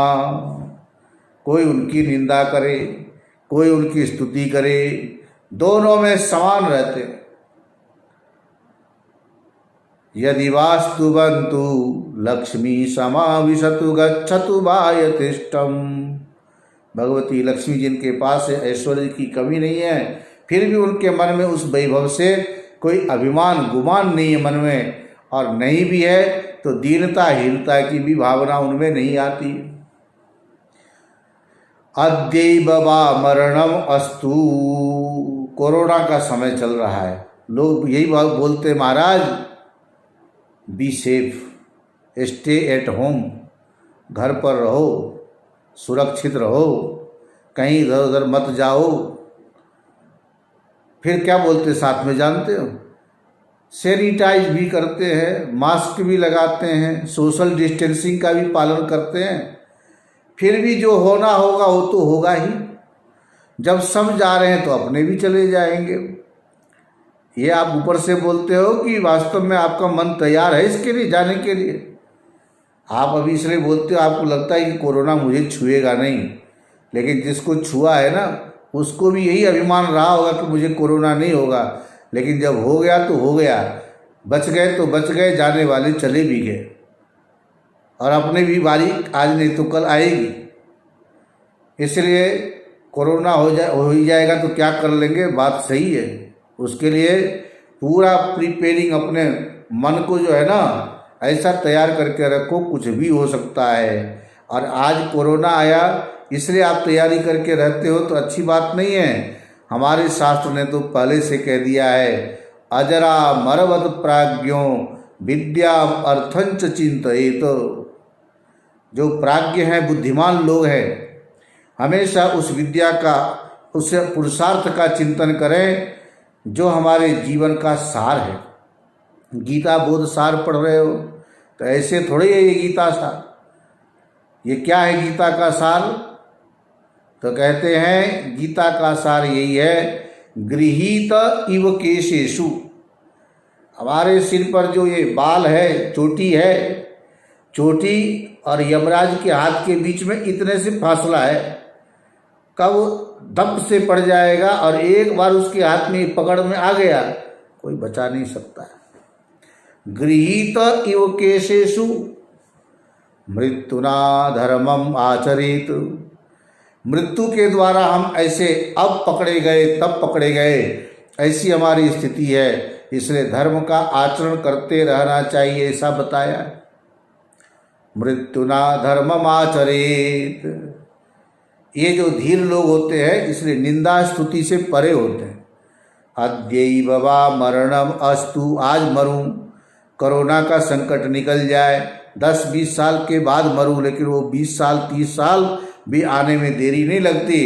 कोई उनकी निंदा करे, कोई उनकी स्तुति करे, दोनों में समान रहते। यदि वास्तुवन्तु लक्ष्मी समाविशतु गच्छतु वा यथेष्टम्। भगवती लक्ष्मी जिनके पास ऐश्वर्य की कमी नहीं है, फिर भी उनके मन में उस वैभव से कोई अभिमान गुमान नहीं है मन में, और नहीं भी है तो दीनता हीनता की भी भावना उनमें नहीं आती। अद्यैव वा मरणम अस्तु, कोरोना का समय चल रहा है, लोग यही बात बोलते, महाराज be safe, stay at home, घर पर रहो, सुरक्षित रहो, कहीं इधर उधर मत जाओ। फिर क्या बोलते साथ में जानते हो? सैनिटाइज भी करते हैं, मास्क भी लगाते हैं, सोशल डिस्टेंसिंग का भी पालन करते हैं। फिर भी जो होना होगा वो तो होगा ही। जब सब जा रहे हैं तो अपने भी चले जाएंगे। ये आप ऊपर से बोलते हो कि वास्तव में आपका मन तैयार है इसके लिए, जाने के लिए? आप अभी इसलिए बोलते हो, आपको लगता है कि कोरोना मुझे छुएगा नहीं, लेकिन जिसको छुआ है ना, उसको भी यही अभिमान रहा होगा कि मुझे कोरोना नहीं होगा। लेकिन जब हो गया तो हो गया, बच गए तो बच गए, जाने वाले चले भी गए, और अपने भी बारी आज नहीं तो कल आएगी। इसलिए कोरोना हो ही जाएगा तो क्या कर लेंगे, बात सही है। उसके लिए पूरा प्रिपेयरिंग अपने मन को जो है ना ऐसा तैयार करके रखो, कुछ भी हो सकता है। और आज कोरोना आया इसलिए आप तैयारी करके रहते हो तो अच्छी बात नहीं है। हमारे शास्त्र ने तो पहले से कह दिया है, अजरा मरवत प्राज्ञो विद्या अर्थंच चिंतयेत। जो प्राज्ञ हैं, बुद्धिमान लोग हैं, हमेशा उस विद्या का, उस पुरुषार्थ का चिंतन करें जो हमारे जीवन का सार है। गीता बोध सार पढ़ रहे हो तो ऐसे थोड़ी है ये गीता सार। ये क्या है गीता का सार? तो कहते हैं गीता का सार यही है, गृहीत इव केशेषु। हमारे सिर पर जो ये बाल है, चोटी है, चोटी और यमराज के हाथ के बीच में इतने से फासला है, कब दब से पड़ जाएगा और एक बार उसके हाथ में पकड़ में आ गया कोई बचा नहीं सकता। गृहीत इव केशेषु मृत्युना धर्मम आचरित। मृत्यु के द्वारा हम ऐसे अब पकड़े गए तब पकड़े गए, ऐसी हमारी स्थिति है। इसलिए धर्म का आचरण करते रहना चाहिए, ऐसा बताया। मृत्युना धर्मम आचरित। ये जो धीर लोग होते हैं इसलिए निंदा स्तुति से परे होते हैं। अद्यैव वा मरणम अस्तु, आज मरूं, कोरोना का संकट निकल जाए, 10-20 साल के बाद मरूं, लेकिन वो 20 साल 30 साल भी आने में देरी नहीं लगती।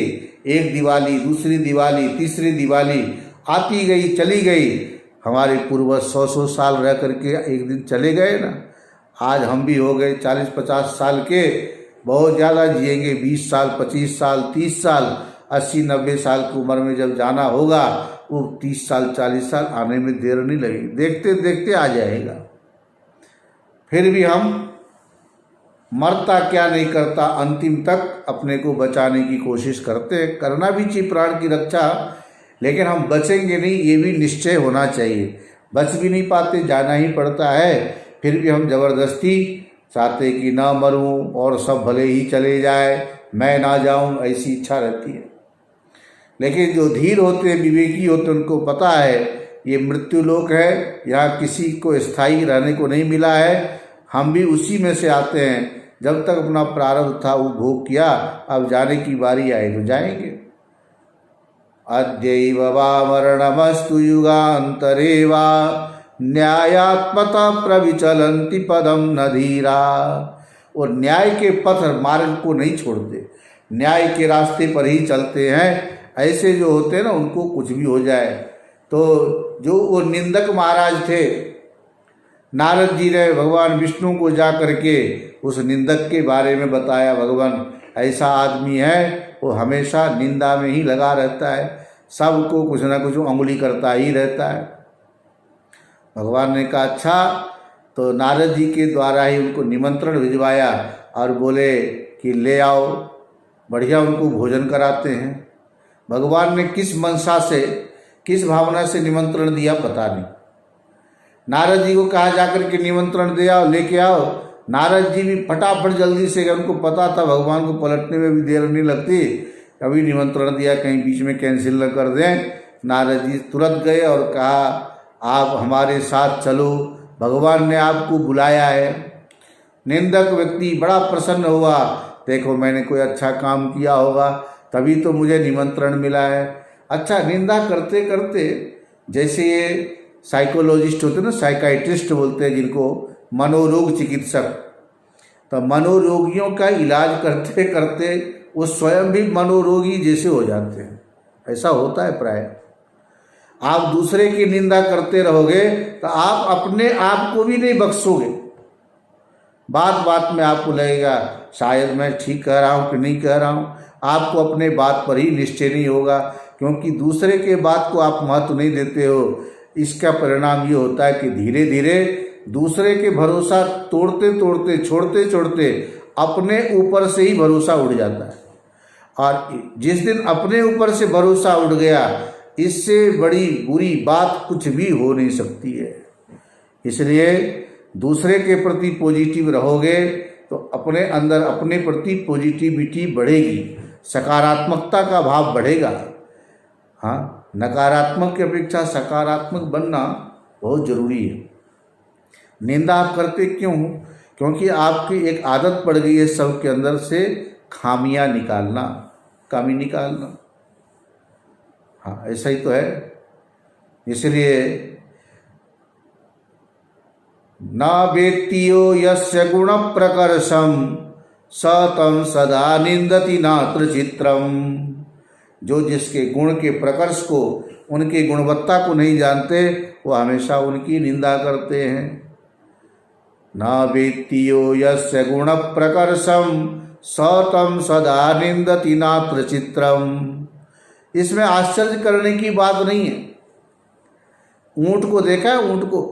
एक दिवाली, दूसरी दिवाली, तीसरी दिवाली आती गई चली गई। हमारे पूर्वज 100-100 साल रह करके एक दिन चले गए ना। आज हम भी हो गए 40-50 साल के, बहुत ज़्यादा जिएंगे, 20 साल 25 साल 30 साल, 80-90 साल की उम्र में जब जाना होगा वो 30 साल 40 साल आने में देर नहीं लगेगी, देखते देखते आ जाएगा। फिर भी हम मरता क्या नहीं करता, अंतिम तक अपने को बचाने की कोशिश करते हैं। करना भी चाहिए प्राण की रक्षा, लेकिन हम बचेंगे नहीं ये भी निश्चय होना चाहिए। बच भी नहीं पाते, जाना ही पड़ता है, फिर भी हम जबरदस्ती चाहते कि ना मरूं और सब भले ही चले जाए, मैं ना जाऊं, ऐसी इच्छा रहती है। लेकिन जो धीर होते, विवेकी होते, उनको पता है ये मृत्यु लोक है, यहाँ किसी को स्थायी रहने को नहीं मिला है। हम भी उसी में से आते हैं, जब तक अपना प्रारब्ध था वो भोग किया, अब जाने की बारी आए तो जाएंगे। अद्यैव वा मरणमस्तु युगान्तरे वा न्यायात्मता प्रविचलन्ति पदम न धीरा। और न्याय के पथ मार्ग को नहीं छोड़ते, न्याय के रास्ते पर ही चलते हैं। ऐसे जो होते हैं ना, उनको कुछ भी हो जाए। तो जो वो निंदक महाराज थे, नारद जी ने भगवान विष्णु को जा करके उस निंदक के बारे में बताया, भगवान ऐसा आदमी है वो हमेशा निंदा में ही लगा रहता है, सबको कुछ ना कुछ उंगली करता ही रहता है। भगवान ने कहा अच्छा, तो नारद जी के द्वारा ही उनको निमंत्रण भिजवाया और बोले कि ले आओ, बढ़िया उनको भोजन कराते हैं। भगवान ने किस मनसा से, किस भावना से निमंत्रण दिया पता नहीं। नारद जी को कहा जाकर के निमंत्रण दे आओ, लेके आओ। नारद जी भी फटाफट जल्दी से गए, उनको पता था भगवान को पलटने में भी देर नहीं लगती, कभी निमंत्रण दिया कहीं बीच में कैंसिल न कर दें। नारद जी तुरंत गए और कहा आप हमारे साथ चलो, भगवान ने आपको बुलाया है। निंदक व्यक्ति बड़ा प्रसन्न हुआ, देखो मैंने कोई अच्छा काम किया होगा तभी तो मुझे निमंत्रण मिला है। अच्छा, निंदा करते करते, जैसे ये साइकोलॉजिस्ट होते ना, साइकाइट्रिस्ट बोलते हैं जिनको, मनोरोग चिकित्सक, तो मनोरोगियों का इलाज करते करते वो स्वयं भी मनोरोगी जैसे हो जाते हैं। ऐसा होता है प्राय। आप दूसरे की निंदा करते रहोगे तो आप अपने आप को भी नहीं बख्शोगे। बात बात में आपको लगेगा शायद मैं ठीक कह रहा हूँ कि नहीं कह रहा हूँ। आपको अपने बात पर ही निश्चय नहीं होगा, क्योंकि दूसरे के बात को आप महत्व नहीं देते हो। इसका परिणाम ये होता है कि धीरे धीरे दूसरे के भरोसा तोड़ते तोड़ते, छोड़ते छोड़ते अपने ऊपर से ही भरोसा उड़ जाता है। और जिस दिन अपने ऊपर से भरोसा उड़ गया, इससे बड़ी बुरी बात कुछ भी हो नहीं सकती है। इसलिए दूसरे के प्रति पॉजिटिव रहोगे तो अपने अंदर अपने प्रति पॉजिटिविटी बढ़ेगी, सकारात्मकता का भाव बढ़ेगा। हाँ, नकारात्मक की अपेक्षा सकारात्मक बनना बहुत जरूरी है। निंदा आप करते क्यों हो? क्योंकि आपकी एक आदत पड़ गई है सबके अंदर से खामियां निकालना, कमी निकालना। हाँ, ऐसा ही तो है। इसलिए न वेत्तियो यस्य गुण प्रकर्षम स तं सदा निंदति नात्र चित्रम। जो जिसके गुण के प्रकर्ष को, उनकी गुणवत्ता को नहीं जानते, वो हमेशा उनकी निंदा करते हैं। न वेत्तियो यस्य गुण प्रकर्षम स तं सदा निंदति नात्र चित्रम। इसमें आश्चर्य करने की बात नहीं है। ऊंट को देखा है? ऊंट को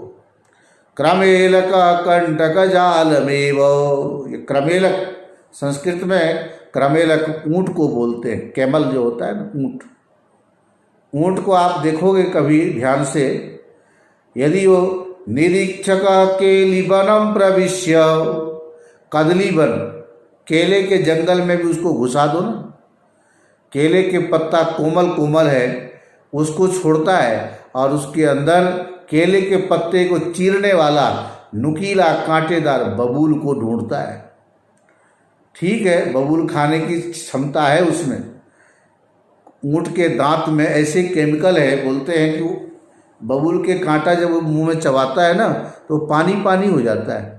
क्रमेलक कंटक जालमेव। ये क्रमेलक संस्कृत में क्रमेलक ऊंट को बोलते हैं। कैमल जो होता है ना, ऊंट। ऊंट को आप देखोगे कभी ध्यान से, यदि वो निरीक्षक केलिबनम प्रविश्य, कदली वन, केले के जंगल में भी उसको घुसा दो ना, केले के पत्ता कोमल कोमल है, उसको छोड़ता है और उसके अंदर केले के पत्ते को चीरने वाला नुकीला कांटेदार बबूल को ढूंढता है। ठीक है, बबूल खाने की क्षमता है उसमें। ऊंट के दांत में ऐसे केमिकल है, बोलते हैं कि वो बबूल के कांटा जब वो मुंह में चबाता है ना तो पानी पानी हो जाता है।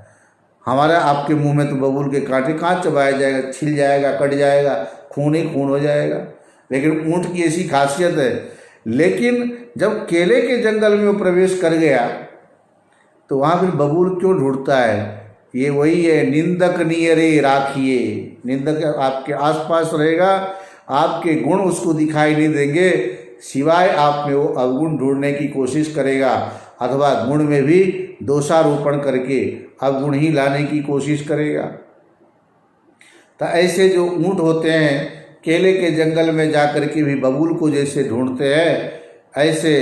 हमारे आपके मुंह में तो बबूल के कांटे कहाँ चबाया जाएगा, छिल जाएगा, कट जाएगा, खून ही खून हो जाएगा। लेकिन ऊंट की ऐसी खासियत है। लेकिन जब केले के जंगल में वो प्रवेश कर गया तो वहाँ फिर बबूल क्यों ढूंढता है? ये वही है, निंदक नियरे राखिए। निंदक आपके आसपास रहेगा, आपके गुण उसको दिखाई नहीं देंगे, सिवाय आप में वो अवगुण ढूंढने की कोशिश करेगा, अथवा गुण में भी दोषारोपण करके अवगुण ही लाने की कोशिश करेगा। तो ऐसे जो ऊंट होते हैं, केले के जंगल में जाकर के भी बबूल को जैसे ढूंढते हैं, ऐसे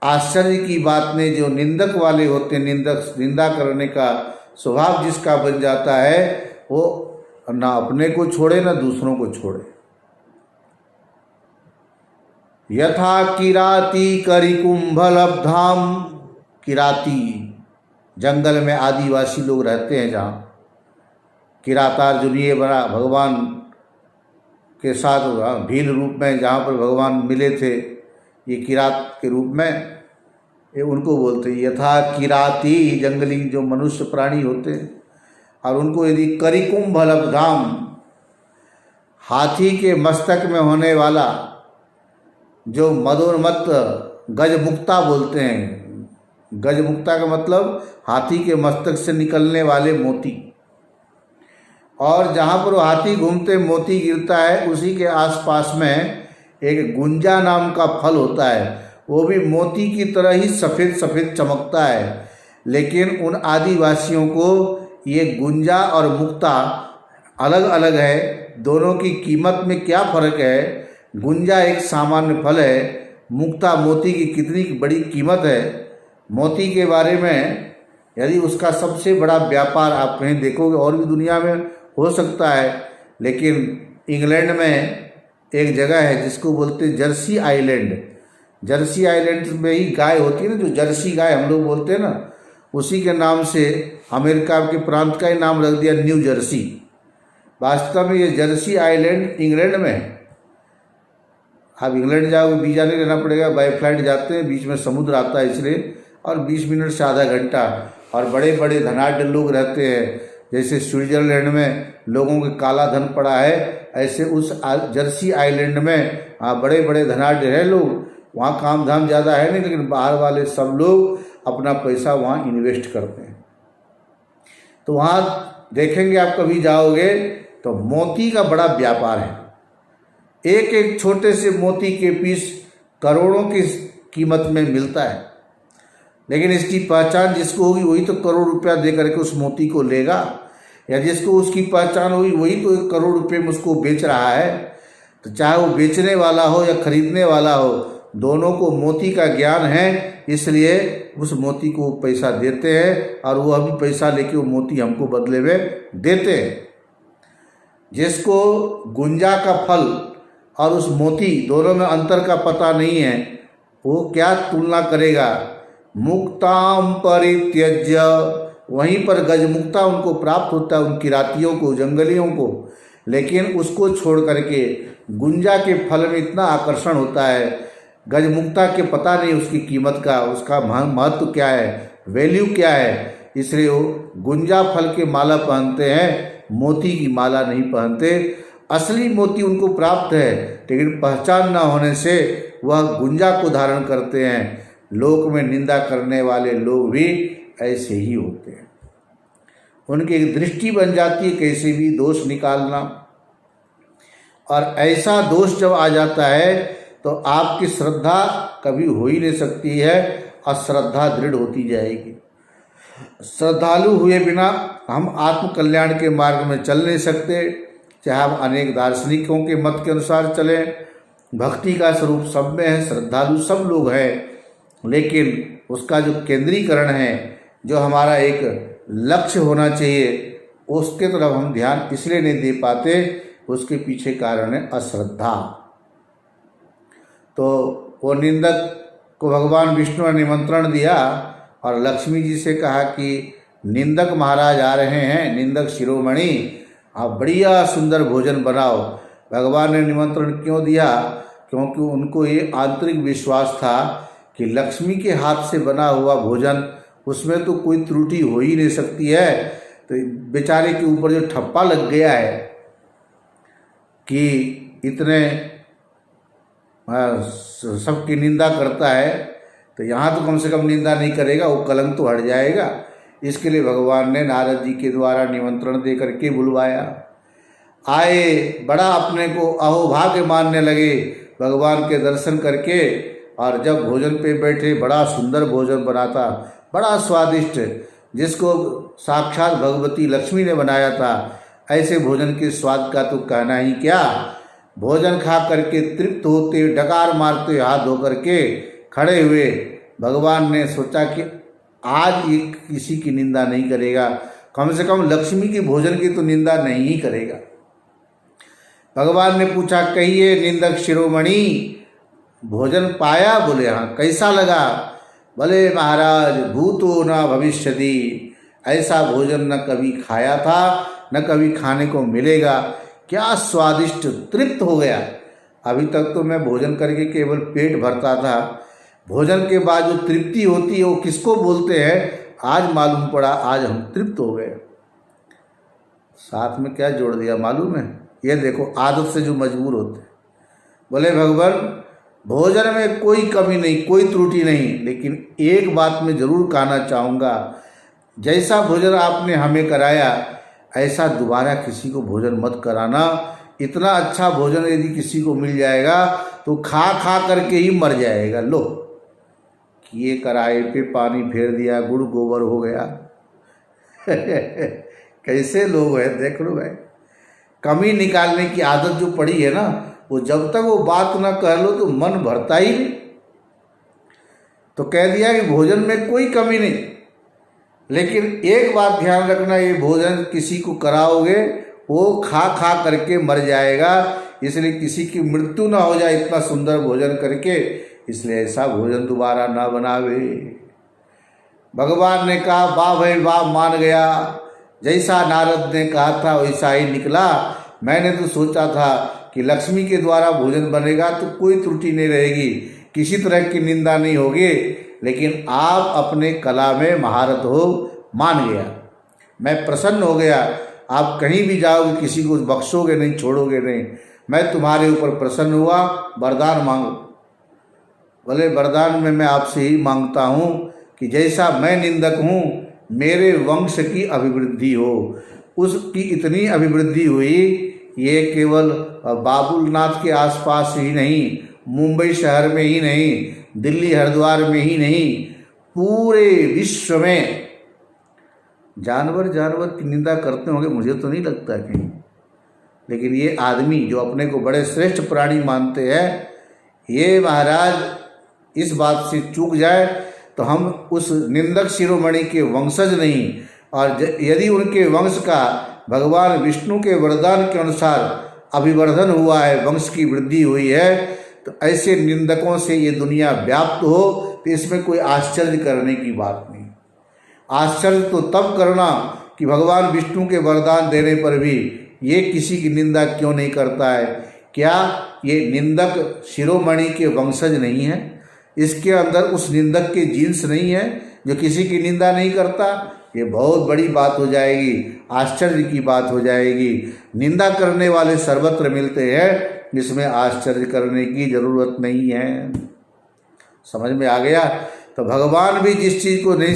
आश्चर्य की बात नहीं, जो निंदक वाले होते हैं, निंदा करने का स्वभाव जिसका बन जाता है, वो ना अपने को छोड़े ना दूसरों को छोड़े। यथा किराती करिकुंभलब्धाम। किराती जंगल में आदिवासी लोग रहते हैं, जहाँ किरातार्जुन ये बड़ा भगवान के साथ भील रूप में जहाँ पर भगवान मिले थे, ये किरात के रूप में ये उनको बोलते हैं। यथा किराती जंगली जो मनुष्य प्राणी होते हैं, और उनको यदि करिकुंभलब्धाम, हाथी के मस्तक में होने वाला जो मदोन्मत्त गजमुक्ता बोलते हैं। गजमुक्ता का मतलब हाथी के मस्तक से निकलने वाले मोती। और जहाँ पर वो हाथी घूमते मोती गिरता है, उसी के आसपास में एक गुंजा नाम का फल होता है, वो भी मोती की तरह ही सफ़ेद सफ़ेद चमकता है। लेकिन उन आदिवासियों को ये गुंजा और मुक्ता अलग अलग है। दोनों की कीमत में क्या फ़र्क है? गुंजा एक सामान्य फल है, मुक्ता मोती की कितनी बड़ी कीमत है। मोती के बारे में यदि उसका सबसे बड़ा व्यापार आप कहीं देखोगे, और भी दुनिया में हो सकता है, लेकिन इंग्लैंड में एक जगह है जिसको बोलते हैं जर्सी आइलैंड। जर्सी आइलैंड में ही गाय होती है ना, जो जर्सी गाय हम लोग बोलते हैं ना, उसी के नाम से अमेरिका के प्रांत का ही नाम रख दिया न्यू जर्सी। वास्तव में ये जर्सी आइलैंड इंग्लैंड में है। आप इंग्लैंड जाओगे, वीज़ा नहीं लेना पड़ेगा, बाई फ्लाइट जाते हैं, बीच में समुद्र आता है इसलिए, और 20 मिनट से आधा घंटा। और बड़े बड़े धनाढ्य लोग रहते हैं, जैसे स्विट्जरलैंड में लोगों के काला धन पड़ा है, ऐसे उस जर्सी आइलैंड में बड़े बड़े धनाढ्य हैं लोग। वहाँ काम धाम ज़्यादा है नहीं, लेकिन बाहर वाले सब लोग अपना पैसा वहाँ इन्वेस्ट करते हैं। तो वहाँ देखेंगे आप, कभी जाओगे तो मोती का बड़ा व्यापार है। एक एक छोटे से मोती के पीस करोड़ों की कीमत में मिलता है। लेकिन इसकी पहचान जिसको होगी वही तो करोड़ रुपया दे करके उस मोती को लेगा, या जिसको उसकी पहचान होगी वही तो 1 करोड़ रुपये में उसको बेच रहा है। तो चाहे वो बेचने वाला हो या खरीदने वाला हो, दोनों को मोती का ज्ञान है, इसलिए उस मोती को पैसा देते हैं, और वो अभी पैसा लेके वो मोती हमको बदले में देते हैं। जिसको गुंजा का फल और उस मोती दोनों में अंतर का पता नहीं है, वो क्या तुलना करेगा? मुक्ताम परित्यज्य, वहीं पर गजमुक्ता उनको प्राप्त होता है, उन किरातियों को, जंगलियों को। लेकिन उसको छोड़ करके गुंजा के फल में इतना आकर्षण होता है, गजमुक्ता के पता नहीं उसकी कीमत का, उसका महत्व क्या है, वैल्यू क्या है, इसलिए वो गुंजा फल के माला पहनते हैं, मोती की माला नहीं पहनते। असली मोती उनको प्राप्त है, लेकिन पहचान न होने से वह गुंजा को धारण करते हैं। लोक में निंदा करने वाले लोग भी ऐसे ही होते हैं, उनकी एक दृष्टि बन जाती है कैसे भी दोष निकालना। और ऐसा दोष जब आ जाता है तो आपकी श्रद्धा कभी हो ही नहीं सकती है, अश्रद्धा दृढ़ होती जाएगी। श्रद्धालु हुए बिना हम आत्म कल्याण के मार्ग में चल नहीं सकते, चाहे हम अनेक दार्शनिकों के मत के अनुसार चलें। भक्ति का स्वरूप सब में है, श्रद्धालु सब लोग हैं, लेकिन उसका जो केंद्रीकरण है, जो हमारा एक लक्ष्य होना चाहिए, उसके तरफ हम ध्यान इसलिए नहीं दे पाते, उसके पीछे कारण है अश्रद्धा। तो वो निंदक को भगवान विष्णु ने निमंत्रण दिया और लक्ष्मी जी से कहा कि निंदक महाराज आ रहे हैं, निंदक शिरोमणि, आप बढ़िया सुंदर भोजन बनाओ। भगवान ने निमंत्रण क्यों दिया? क्योंकि उनको ये आंतरिक विश्वास था कि लक्ष्मी के हाथ से बना हुआ भोजन, उसमें तो कोई त्रुटि हो ही नहीं सकती है। तो बेचारे के ऊपर जो ठप्पा लग गया है कि इतने सबकी निंदा करता है, तो यहाँ तो कम से कम निंदा नहीं करेगा, वो कलंक तो हट जाएगा। इसके लिए भगवान ने नारद जी के द्वारा निमंत्रण दे करके बुलवाया। आए, बड़ा अपने को अहोभाग्य मानने लगे भगवान के दर्शन करके, और जब भोजन पे बैठे, बड़ा सुंदर भोजन बनाता, बड़ा स्वादिष्ट, जिसको साक्षात भगवती लक्ष्मी ने बनाया था। ऐसे भोजन के स्वाद का तो कहना ही क्या। भोजन खा करके तृप्त होते, डकार मारते, हाथ धो करके खड़े हुए, भगवान ने सोचा कि आज ये किसी की निंदा नहीं करेगा, कम से कम लक्ष्मी की भोजन की तो निंदा नहीं ही करेगा। भगवान ने पूछा, कहिए निंदक शिरोमणि, भोजन पाया? बोले हाँ। कैसा लगा? बोले महाराज, भूतो न भविष्यति, ऐसा भोजन न कभी खाया था, न कभी खाने को मिलेगा। क्या स्वादिष्ट, तृप्त हो गया। अभी तक तो मैं भोजन करके केवल पेट भरता था, भोजन के बाद जो तृप्ति होती है वो किसको बोलते हैं, आज मालूम पड़ा, आज हम तृप्त हो गए। साथ में क्या जोड़ दिया मालूम है? ये देखो, आदत से जो मजबूर होते हैं। बोले भगवान, भोजन में कोई कमी नहीं, कोई त्रुटि नहीं, लेकिन एक बात मैं जरूर कहना चाहूँगा, जैसा भोजन आपने हमें कराया, ऐसा दोबारा किसी को भोजन मत कराना। इतना अच्छा भोजन यदि किसी को मिल जाएगा तो खा खा करके ही मर जाएगा। लो, किए कराए पे पानी फेर दिया, गुड़ गोबर हो गया। कैसे लोग हैं, देख लो भाई। कमी निकालने की आदत जो पड़ी है ना, वो जब तक वो बात ना कह लो तो मन भरता ही नहीं। तो कह दिया कि भोजन में कोई कमी नहीं, लेकिन एक बात ध्यान रखना, ये भोजन किसी को कराओगे वो खा खा करके मर जाएगा, इसलिए किसी की मृत्यु ना हो जाए इतना सुंदर भोजन करके, इसलिए ऐसा भोजन दोबारा ना बनावे। भगवान ने कहा, वाह भाई वाह, मान गया। जैसा नारद ने कहा था वैसा ही निकला। मैंने तो सोचा था कि लक्ष्मी के द्वारा भोजन बनेगा तो कोई त्रुटि नहीं रहेगी, किसी तरह की निंदा नहीं होगी, लेकिन आप अपने कला में महारत हो, मान गया। मैं प्रसन्न हो गया। आप कहीं भी जाओगे किसी को बख्शोगे नहीं, छोड़ोगे नहीं। मैं तुम्हारे ऊपर प्रसन्न हुआ, वरदान मांगो। बोले वरदान में मैं आपसे ही मांगता हूँ कि जैसा मैं निंदक हूँ, मेरे वंश की अभिवृद्धि हो। उसकी इतनी अभिवृद्धि हुई, ये केवल बाबुलनाथ के आसपास ही नहीं, मुंबई शहर में ही नहीं, दिल्ली हरिद्वार में ही नहीं, पूरे विश्व में जानवर की निंदा करते होंगे, मुझे तो नहीं लगता कहीं। लेकिन ये आदमी जो अपने को बड़े श्रेष्ठ प्राणी मानते हैं, ये महाराज इस बात से चूक जाए तो हम उस निंदक शिरोमणि के वंशज नहीं, और यदि उनके वंश का भगवान विष्णु के वरदान के अनुसार अभिवर्धन हुआ है, वंश की वृद्धि हुई है, तो ऐसे निंदकों से ये दुनिया व्याप्त हो, तो इसमें कोई आश्चर्य करने की बात नहीं। आश्चर्य तो तब करना कि भगवान विष्णु के वरदान देने पर भी ये किसी की निंदा क्यों नहीं करता है। क्या ये निंदक शिरोमणि के वंशज नहीं है? इसके अंदर उस निंदक के जीन्स नहीं है जो किसी की निंदा नहीं करता? ये बहुत बड़ी बात हो जाएगी, आश्चर्य की बात हो जाएगी। निंदा करने वाले सर्वत्र मिलते हैं, इसमें आश्चर्य करने की जरूरत नहीं है। समझ में आ गया? तो भगवान भी जिस चीज़ को नहीं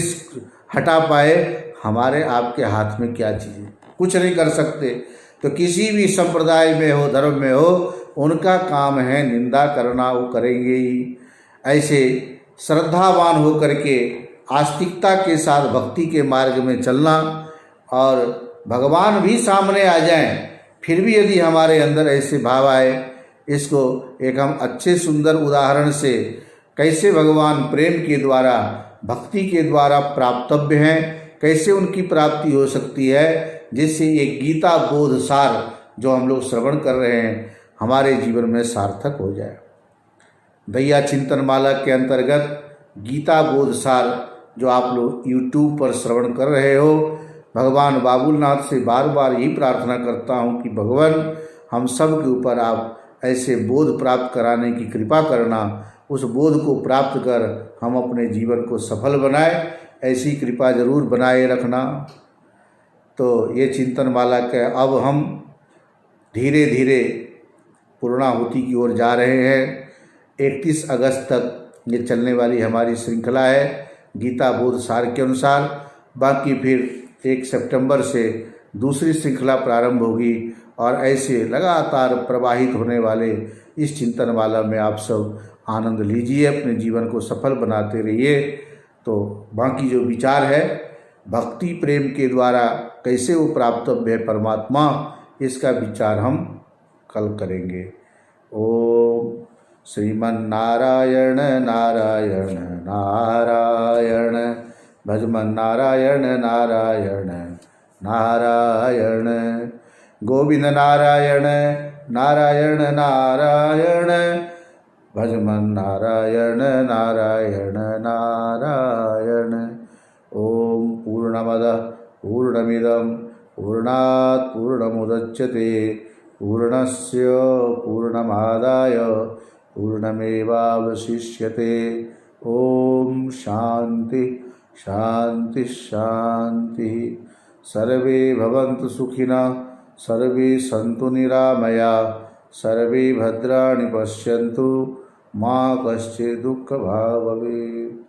हटा पाए, हमारे आपके हाथ में क्या चीज़ है? कुछ नहीं कर सकते। तो किसी भी संप्रदाय में हो, धर्म में हो, उनका काम है निंदा करना, वो करेंगे ही। ऐसे श्रद्धावान होकर के आस्तिकता के साथ भक्ति के मार्ग में चलना, और भगवान भी सामने आ जाएं, फिर भी यदि हमारे अंदर ऐसे भाव आए, इसको एक हम अच्छे सुंदर उदाहरण से कैसे भगवान प्रेम के द्वारा, भक्ति के द्वारा प्राप्तव्य हैं, कैसे उनकी प्राप्ति हो सकती है, जिससे ये गीता बोध सार जो हम लोग श्रवण कर रहे हैं हमारे जीवन में सार्थक हो जाए। दैया चिंतन माला के अंतर्गत गीता बोध सार जो आप लोग YouTube पर श्रवण कर रहे हो, भगवान बाबुलनाथ से बार बार यही प्रार्थना करता हूँ कि भगवान हम सब के ऊपर आप ऐसे बोध प्राप्त कराने की कृपा करना, उस बोध को प्राप्त कर हम अपने जीवन को सफल बनाए, ऐसी कृपा जरूर बनाए रखना। तो ये चिंतन माला के अब हम धीरे धीरे पूर्णाहुति की ओर जा रहे हैं। 31 अगस्त तक ये चलने वाली हमारी श्रृंखला है गीता बोध सार के अनुसार। बाकी फिर 1 सितंबर से दूसरी श्रृंखला प्रारंभ होगी, और ऐसे लगातार प्रवाहित होने वाले इस चिंतन माला में आप सब आनंद लीजिए, अपने जीवन को सफल बनाते रहिए। तो बाकी जो विचार है भक्ति प्रेम के द्वारा कैसे वो प्राप्तव्य है परमात्मा, इसका विचार हम कल करेंगे। ओम श्रीमन्नारायण नारायण नारायण, भजमन नारायण नारायण नारायण, गोविंद नारायण नारायण नारायण, भजमन नारायण नारायण नारायण। ओम पूर्णमदः पूर्णमिदं पूर्णात् पूर्णमुदच्यते पूर्णस्य पूर्णमादाय पूर्णमेवावशिष्यते। ओम शांति शांति शांति। सर्वे भवन्तु सुखिनः, सर्वे सन्तु निरामया, सर्वे भद्राणि पश्यन्तु, मा कश्चित् दुःखभाग् भवेत्।